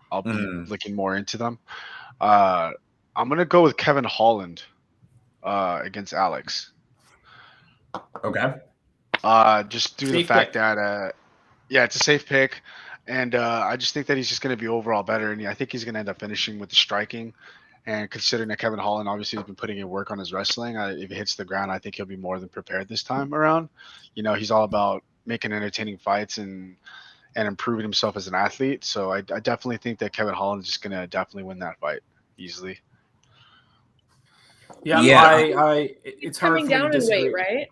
I'll be looking more into them. I'm gonna go with Kevin Holland against Alex. Okay. Just due to the fact that it's a safe pick, and I just think that he's just going to be overall better, and I think he's going to end up finishing with the striking. And considering that Kevin Holland obviously has been putting in work on his wrestling, if he hits the ground, I think he'll be more than prepared this time around. He's all about making entertaining fights, and and improving himself as an athlete. So I definitely think that Kevin Holland is just going to definitely win that fight easily. Yeah, it's hard coming for me to down in disagree. weight, right?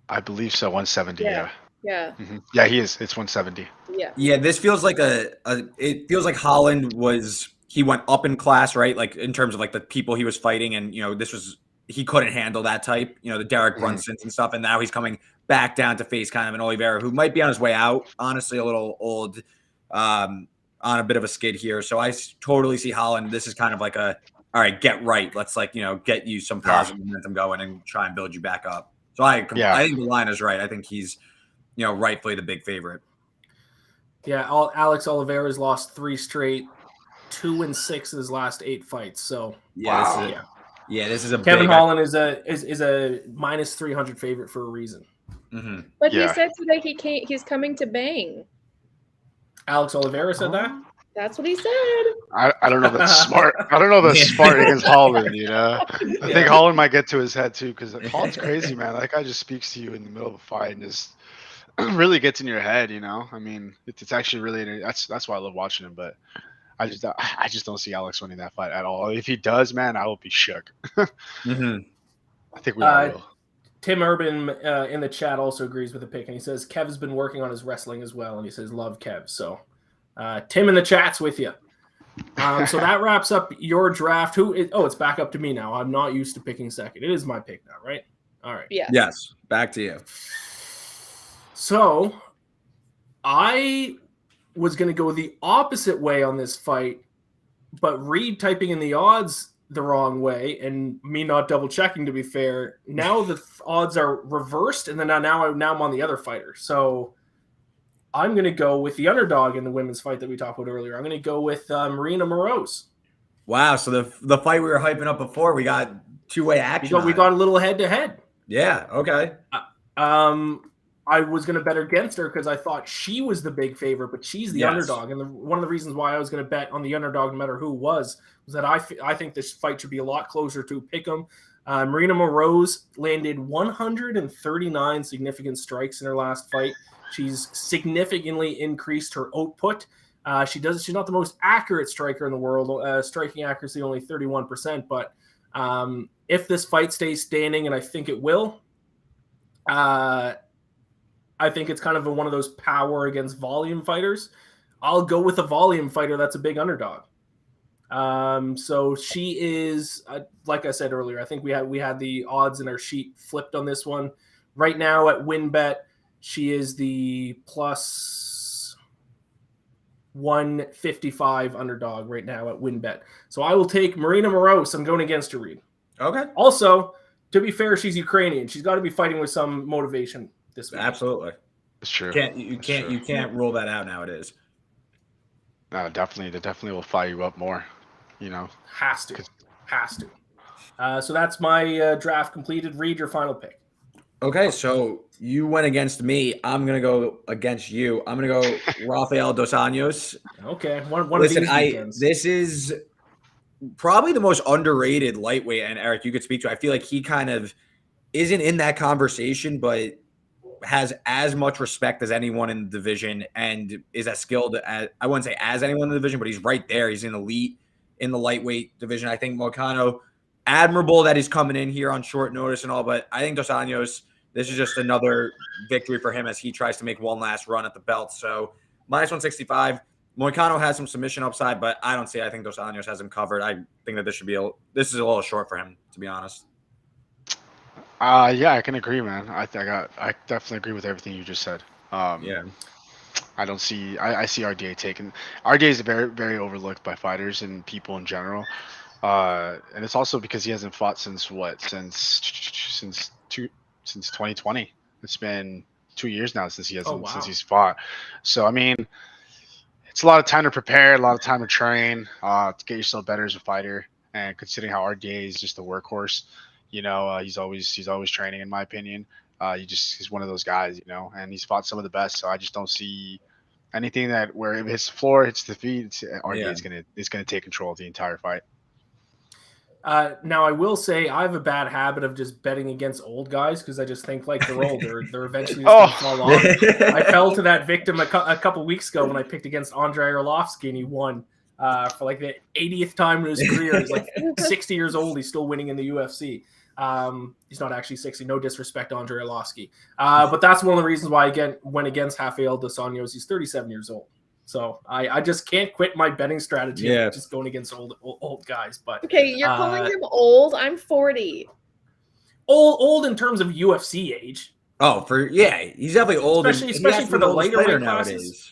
I believe so. 170. Yeah. Yeah. Yeah, he is. It's 170. Yeah. Yeah, this feels like it feels like Holland he went up in class, right? Like in terms of like the people he was fighting, and he couldn't handle that type, the Derek Brunsons and stuff, and now he's coming back down to face kind of an Oliveira who might be on his way out, honestly, a little old, on a bit of a skid here. So I totally see Holland. This is kind of like all right, get right. Let's get you some positive momentum going and try and build you back up. So I think the line is right. I think he's, rightfully the big favorite. Yeah, Alex Oliveira's lost 3 straight, 2-6 in his last 8 fights. So this is a Kevin Holland is a minus 300 favorite for a reason. Mm-hmm. But he said today he's coming to bang. Alex Oliveira said that? That's what he said. I don't know if that's smart. I don't know if that's smart against Holland, I think Holland might get to his head too, because Holland's crazy, man. That guy just speaks to you in the middle of a fight and just really gets in your head, I mean, it's actually really that's why I love watching him, but I just don't see Alex winning that fight at all. If he does, man, I will be shook. I think we all will. Tim Urban in the chat also agrees with the pick, and he says Kev's been working on his wrestling as well, and he says love Kev. So Tim in the chat's with you. So that wraps up your draft. It's back up to me now. I'm not used to picking second. It is my pick now, right? All right. Yeah. Yes. Back to you. So I was going to go the opposite way on this fight, but Reed typing in the odds the wrong way and me not double checking, to be fair. Now the odds are reversed, and then now I'm on the other fighter. So I'm going to go with the underdog in the women's fight that we talked about earlier. I'm going to go with Marina Morose. Wow. So the fight we were hyping up before, we got two-way action. We got a little head-to-head. Yeah. Okay. I was going to bet against her because I thought she was the big favorite, but she's the underdog. And one of the reasons why I was going to bet on the underdog, no matter who it was that I think this fight should be a lot closer to Pick'em. Marina Morose landed 139 significant strikes in her last fight. She's significantly increased her output. She's not the most accurate striker in the world. Striking accuracy only 31%. But if this fight stays standing, and I think it will, I think it's kind of one of those power against volume fighters. I'll go with a volume fighter that's a big underdog. So she is, like I said earlier, I think we had the odds in our sheet flipped on this one. Right now at WinBet, she is the plus 155 underdog right now at WinBet. So I will take Marina Morose. I'm going against her, Reed. Okay. Also, to be fair, she's Ukrainian. She's got to be fighting with some motivation this week. Absolutely. It's true. You can't rule that out nowadays. No, definitely. That definitely will fire you up more. Has to. So that's my draft completed. Read your final pick. Okay, so you went against me. I'm gonna go against you. I'm gonna go Rafael Dos Anjos. Okay, one of these weekends. This is probably the most underrated lightweight, and Eric, you could speak to. I feel like he kind of isn't in that conversation, but has as much respect as anyone in the division, and is as skilled as, I wouldn't say as anyone in the division, but he's right there. He's an elite in the lightweight division. I think Moicano, admirable that he's coming in here on short notice and all, but I think Dos Anjos, this is just another victory for him as he tries to make one last run at the belt. So minus 165. Moicano has some submission upside, but I don't see it. I think Dos Anjos has him covered. I think that this is a little short for him, to be honest. Yeah, I can agree, man. I definitely agree with everything you just said. Yeah. I don't see. I see RDA taking. RDA is very, very overlooked by fighters and people in general, and it's also because he hasn't fought since 2020. It's been 2 years now since he hasn't since he's fought. So I mean, it's a lot of time to prepare, a lot of time to train, to get yourself better as a fighter. And considering how RDA is just a workhorse, he's always training, in my opinion. He's one of those guys, and he's fought some of the best. So I just don't see anything where if his floor hits the feet, RDA is gonna take control of the entire fight. Now I will say I have a bad habit of just betting against old guys because I just think like they're old. They're eventually just going to fall off. I fell to that victim a couple weeks ago when I picked against Andrei Arlovsky and he won for like the 80th time in his career. He's like 60 years old. He's still winning in the UFC. He's not actually 60. No disrespect to Andrei Arlovsky. But that's one of the reasons why I went against Rafael dos Anjos. He's 37 years old. So I just can't quit my betting strategy of just going against old guys. But okay, you're calling him old. I'm 40. Old in terms of UFC age. Oh, he's definitely old, especially for the lighter weight classes.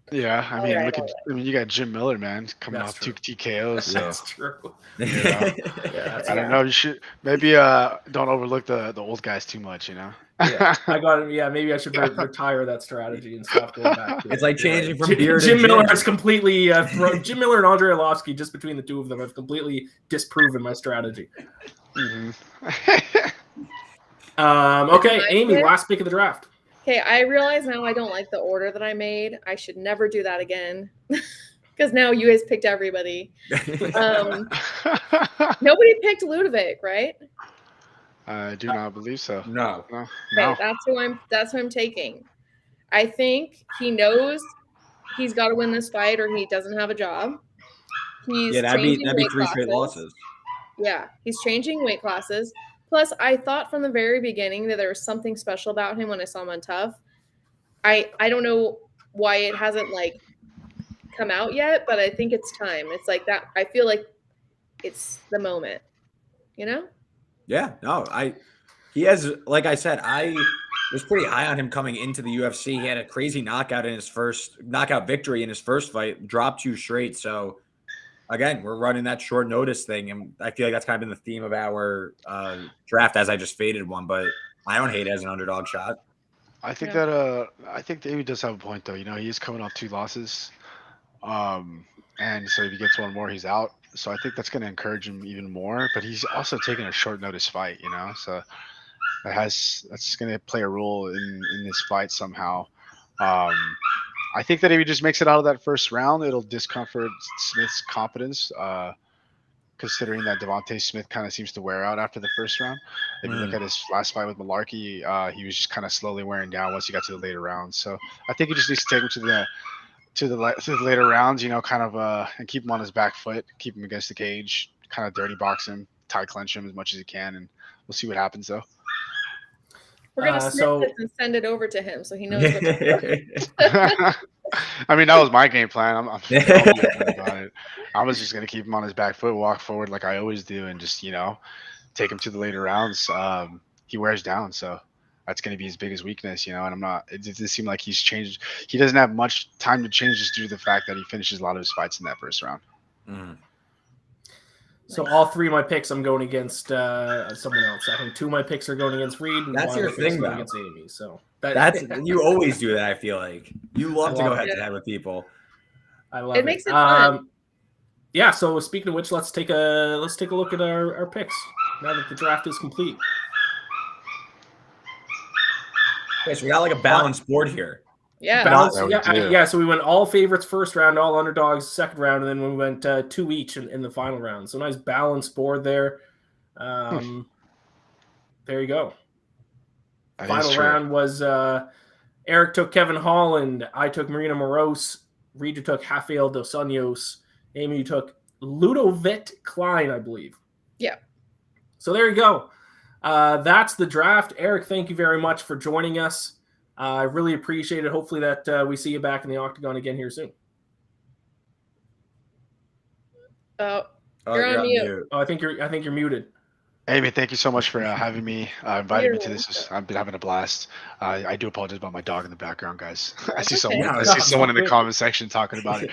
Yeah, I mean, I mean, you got Jim Miller, man, coming off 2 TKOs. So. That's true. I don't know. You should maybe don't overlook the old guys too much. You know. I got it. Yeah, maybe I should retire that strategy and stop going back to it. It's like changing from beer to Jim Miller has completely Jim Miller and Andrei Arlovsky, just between the two of them, have completely disproven my strategy. Okay, Amy, last pick of the draft. Okay, I realize now I don't like the order that I made. I should never do that again. Because now you guys picked everybody. Nobody picked Ludovic, right? I do not believe so. No. Okay, that's who I'm taking. I think he knows he's got to win this fight or he doesn't have a job. That'd be 3 straight losses. Yeah, he's changing weight classes. Plus, I thought from the very beginning that there was something special about him when I saw him on Tough. I don't know why it hasn't like come out yet, but I think it's time. It's like that. I feel like it's the moment, you know? Yeah, no, he has, like I said, I was pretty high on him coming into the UFC. He had a crazy knockout victory in his first fight, dropped 2 straight. So again, we're running that short notice thing. And I feel like that's kind of been the theme of our draft as I just faded one, but I don't hate it as an underdog shot. I think I think David does have a point though. You know, he is coming off 2 losses. And so if he gets one more, he's out. So I think that's going to encourage him even more. But he's also taking a short notice fight, you know. So that's going to play a role in this fight somehow. I think that if he just makes it out of that first round, it'll discomfort Smith's confidence. Considering that Devontae Smith kind of seems to wear out after the first round. If you look at his last fight with Malarkey, he was just kind of slowly wearing down once he got to the later rounds. So I think he just needs to take him to the later rounds, you know, kind of and keep him on his back foot, keep him against the cage, kind of dirty box him, tie clench him as much as he can, and we'll see what happens though. We're gonna snip this and send it over to him so he knows what to do. I mean, that was my game plan. I'm about it. I was just gonna keep him on his back foot, walk forward like I always do, and just, you know, take him to the later rounds. He wears down, so that's going to be his biggest weakness, you know, and it doesn't seem like he's changed. He doesn't have much time to change just due to the fact that he finishes a lot of his fights in that first round. So all 3 of my picks, I'm going against someone else. I think 2 of my picks are going against Reed. And that's your thing, though. Against Amy. So that's you always do that. I feel like you love to go head to head with people. I love it. It makes it fun. Yeah. So speaking of which, let's take a look at our picks now that the draft is complete. Okay, so we got like a balanced board here. Yeah. So we went all favorites first round, all underdogs second round, and then we went 2 each in the final round. So nice balanced board there. There you go. Final round was Eric took Kevin Holland. I took Marina Morose. Reed took Rafael dos Anjos. Amy took Ludovic Klein, I believe. Yeah. So there you go. That's the draft. Eric, thank you very much for joining us. I really appreciate it. Hopefully that we see you back in the octagon again here soon. You're on mute. Oh, I think you're muted. Amy, thank you so much for having me, inviting me to this. I've been having a blast. I do apologize about my dog in the background, guys. I see someone in the comment section talking about it.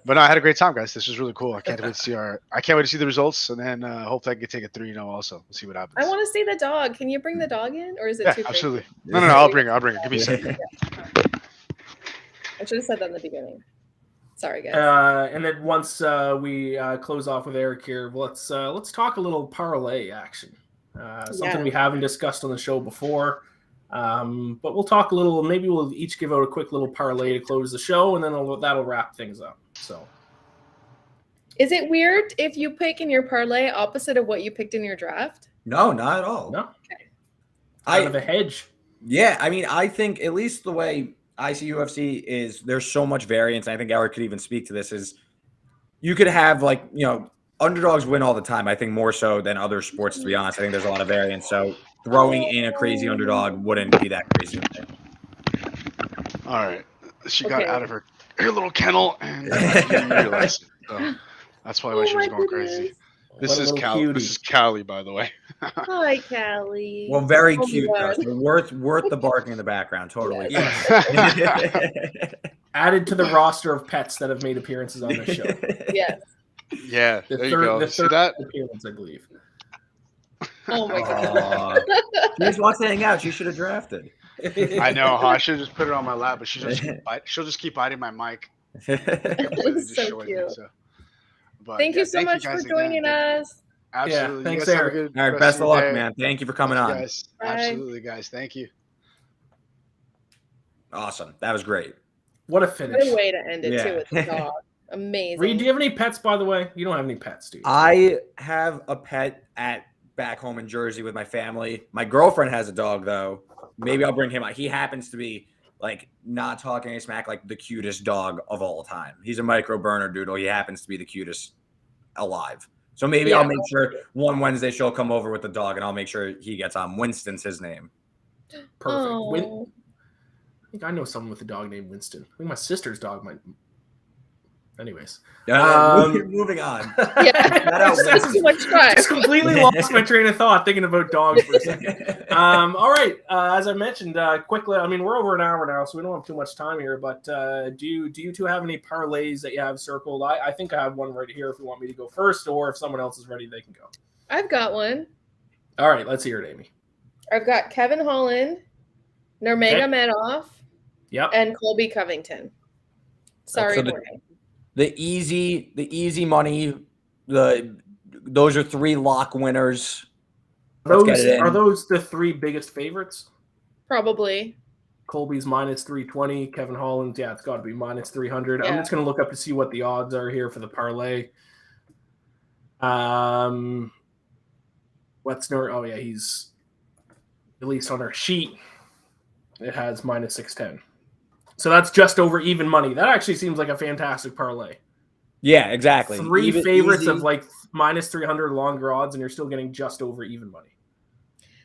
But no, I had a great time, guys. This was really cool. I can't wait to see the results, and then hopefully I can take it 3-0 also. We'll see what happens. I want to see the dog. Can you bring the dog in, or is it too absolutely. No, I'll bring it. Give me a second. I should have said that in the beginning. Sorry, guys. And then once we close off with Eric here, let's talk a little parlay action. Something we haven't discussed on the show before. But we'll talk a little. Maybe we'll each give out a quick little parlay to close the show, and then that'll wrap things up. So, Is it weird if you pick in your parlay opposite of what you picked in your draft? No, not at all. No. Okay. Out of a hedge. Yeah, I mean, I think at least the way I see UFC is there's so much variance. I think Eric could even speak to this. Is you could have like underdogs win all the time. I think more so than other sports. To be honest, I think there's a lot of variance. So throwing in a crazy underdog wouldn't be that crazy. All right, she Okay. got out of her little kennel and I didn't realize it. So that's probably why she was going crazy. This What a is little Callie. cutie. This is Callie, by the way. Hi, Callie. Well, very Oh my cute. Though, God. so worth the barking in the background. Totally. Added to the roster of pets that have made appearances on this show. Yes. Yeah, The there you go. The See third that? appearance, I believe. Oh my God. She just wants to hang out. She should have drafted. I know, huh? I should have just put it on my lap, but she'll just keep biting my mic. Completely So destroying cute. it, so. But, Thank yeah, you so much for guys joining again. us. Absolutely. Yeah, thanks, You guys have a Eric. good All right, rest best of of your luck, day. man. Thank you for coming on. Guys. Bye. Absolutely, guys. Thank you. Awesome. That was great. What a What finish. a way to end it, Yeah. too, with the dog. Amazing. Reed, do you have any pets, by the way? You don't have any pets, do you? I have a pet at back home in Jersey with my family. My girlfriend has a dog, though. Maybe I'll bring him out. He happens to be, like, not talking any smack, like the cutest dog of all time. He's a micro burner doodle. He happens to be the cutest alive. So maybe I'll make sure one Wednesday she'll come over with the dog, and I'll make sure he gets on. Winston's his name. Perfect. Oh. I think I know someone with a dog named Winston. I think my sister's dog might. Anyways. Moving on. Yeah. That out This is too much fun. Just completely lost my train of thought thinking about dogs for a second. All right. As I mentioned, quickly, I mean, we're over an hour now, so we don't have too much time here. But do you two have any parlays that you have circled? I think I have one right here if you want me to go first, or if someone else is ready, they can go. I've got one. All right. Let's hear it, Amy. I've got Kevin Holland, Nurmagomedov, Yep. and Colby Covington. Sorry, So the- Jorge. The easy money. Those are 3 lock winners. Let's get it in. Are those the 3 biggest favorites? Probably. Colby's minus 320. Kevin Holland, yeah, it's got to be minus 300. I'm Yeah. just going to look up to see what the odds are here for the parlay. Oh, yeah, he's at least on our sheet. It has minus 610. So that's just over even money. That actually seems like a fantastic parlay. Yeah, exactly. 3 favorites easy. of like minus 300 longer odds, and you're still getting just over even money.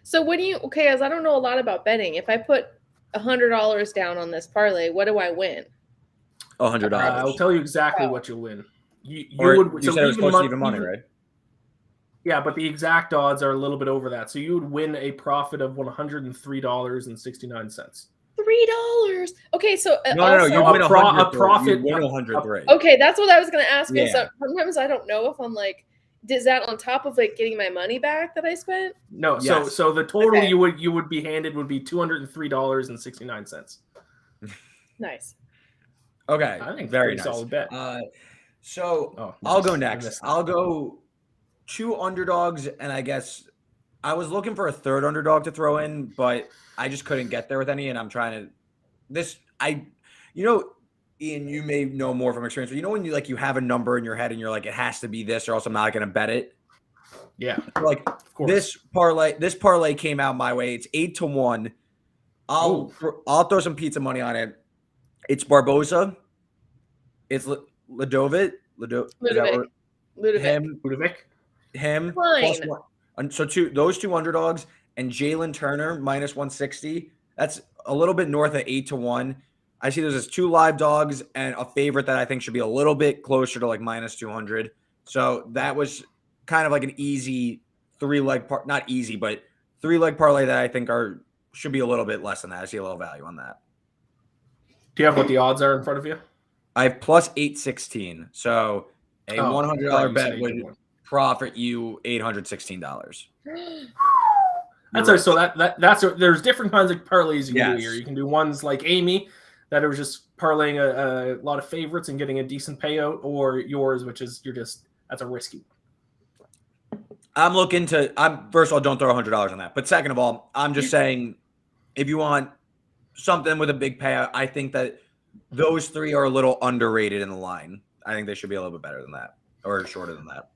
So what do you, okay, as I don't know a lot about betting, if I put $100 down on this parlay, what do I win? $100. I'll tell you exactly Oh. what you'll win. You You said it was close to even money, even- right? Yeah, but the exact odds are a little bit over that. So you would win a profit of $103.69. $3. Okay, so No. You a win pro- 100. a profit- You win 103. okay, that's what I was gonna ask. Yeah. So sometimes I don't know if I'm like, is that on top of like getting my money back that I spent? No, Yes. so the total Okay. you would be handed would be $203.69. Nice. Okay, I think it's very pretty nice. solid bet. So Oh, I'll nice. go I next. missed that. I'll go 2 underdogs, and I guess I was looking for a third underdog to throw in, but I just couldn't get there with any. And I'm trying to Iain, you may know more from experience, but when you have a number in your head and you're like, it has to be this, or else I'm not going to bet it. Yeah, Like of course. this parlay came out my way. It's 8-1. I'll throw some pizza money on it. It's Barboza. It's Ludovic. Ludovic. Him. Ludovic. Plus Fine. 1. And so those 2 underdogs and Jalen Turner minus 160. That's a little bit north of 8-1. I see those as 2 live dogs and a favorite that I think should be a little bit closer to like minus 200. So that was kind of like an easy 3-leg not easy, but 3-leg parlay that I think should be a little bit less than that. I see a little value on that. Do you have what the odds are in front of you? I have plus 816. So a $100 bet would $8-1. profit you $816. That's right. So there's different kinds of parlays you can do Yes. here. You can do ones like Amy that are just parlaying a lot of favorites and getting a decent payout, or yours, which is that's a risky one. First of all, don't throw $100 on that. But second of all, I'm just saying, if you want something with a big payout, I think that those 3 are a little underrated in the line. I think they should be a little bit better than that. or shorter than that.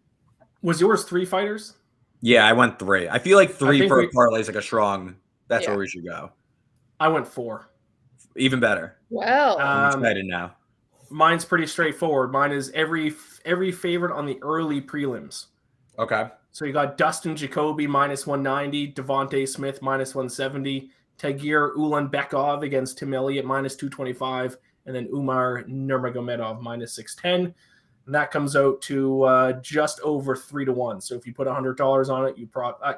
Was yours 3 fighters? Yeah, I went 3. I feel like 3 think for a parlay is like a strong. That's Yeah. where we should go. I went 4. Even better. Well, I'm excited now. Mine's pretty straightforward. Mine is every favorite on the early prelims. Okay. So you got Dustin Jacoby -190, Devontae Smith -170, Tagir Ulanbekov against Tim Elliott -225, and then Umar Nurmagomedov -610. And that comes out to just over 3-1. So if you put $100 on it, you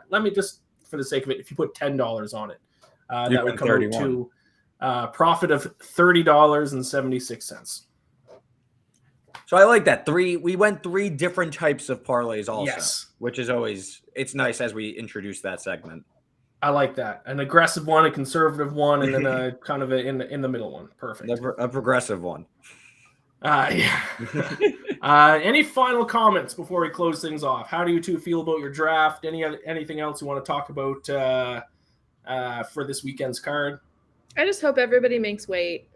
let me just, for the sake of it, if you put $10 on it, that would come 31. Out to profit of $30.76. So I like that. We went 3 different types of parlays also, yes, which is always, it's nice as we introduce that segment. I like that. An aggressive one, a conservative one, and then a kind of in the middle one. Perfect. A progressive one. Yeah. Any final comments before we close things off? How do you two feel about your draft? Anything else you want to talk about for this weekend's card? I just hope everybody makes weight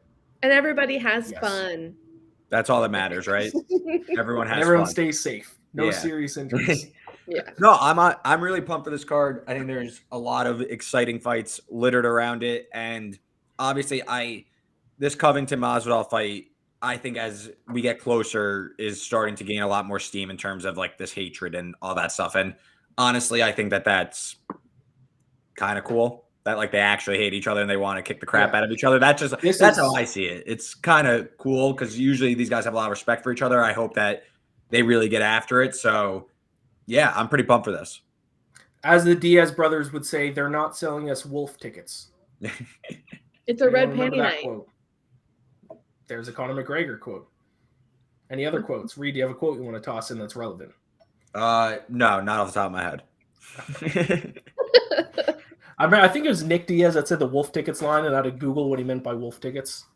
and everybody has fun. That's all that matters, right? Everyone fun. Stays safe. No serious injuries. Yeah. No, I'm really pumped for this card. I think there's a lot of exciting fights littered around it, and obviously, this Covington Masvidal fight, I think as we get closer, is starting to gain a lot more steam in terms of like this hatred and all that stuff. And honestly, I think that's kind of cool. That like they actually hate each other and they want to kick the crap out of each other. That's how I see it. It's kind of cool because usually these guys have a lot of respect for each other. I hope that they really get after it. So yeah, I'm pretty pumped for this. As the Diaz brothers would say, they're not selling us wolf tickets. It's a red panty night. Quote? There's a Conor McGregor quote. Any other quotes? Reed, do you have a quote you want to toss in that's relevant? No, not off the top of my head. I think it was Nick Diaz that said the wolf tickets line, and I had to Google what he meant by wolf tickets.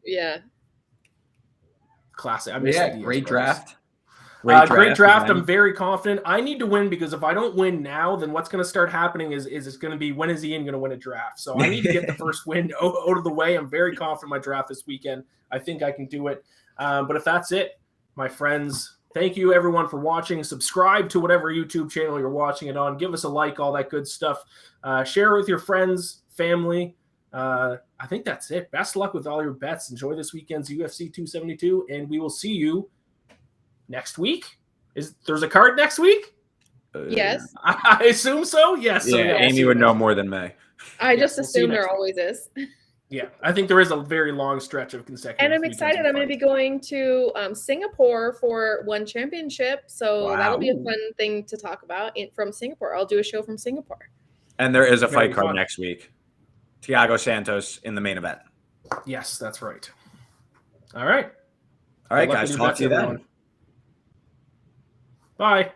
Yeah. Classic. Great draft. Great draft. I'm very confident. I need to win because if I don't win now, then what's going to start happening is it's going to be, when is Iain going to win a draft? So I need to get the first win out of the way. I'm very confident in my draft this weekend. I think I can do it. But if that's it, my friends, thank you everyone for watching. Subscribe to whatever YouTube channel you're watching it on. Give us a like, all that good stuff. Share with your friends, family. I think that's it. Best luck with all your bets. Enjoy this weekend's UFC 272, and we will see you next week. There's a card next week? Yes. I assume so. Yes. Yeah, so Amy would know more than me. I just assume there always is. Yeah, I think there is a very long stretch of consecutive. And I'm excited. I'm going to be going to Singapore for one championship. So that'll be a fun thing to talk about from Singapore. I'll do a show from Singapore. And there is a fight card next week. Thiago Santos in the main event. Yes, that's right. All right. All right, guys. Talk to you then. Bye.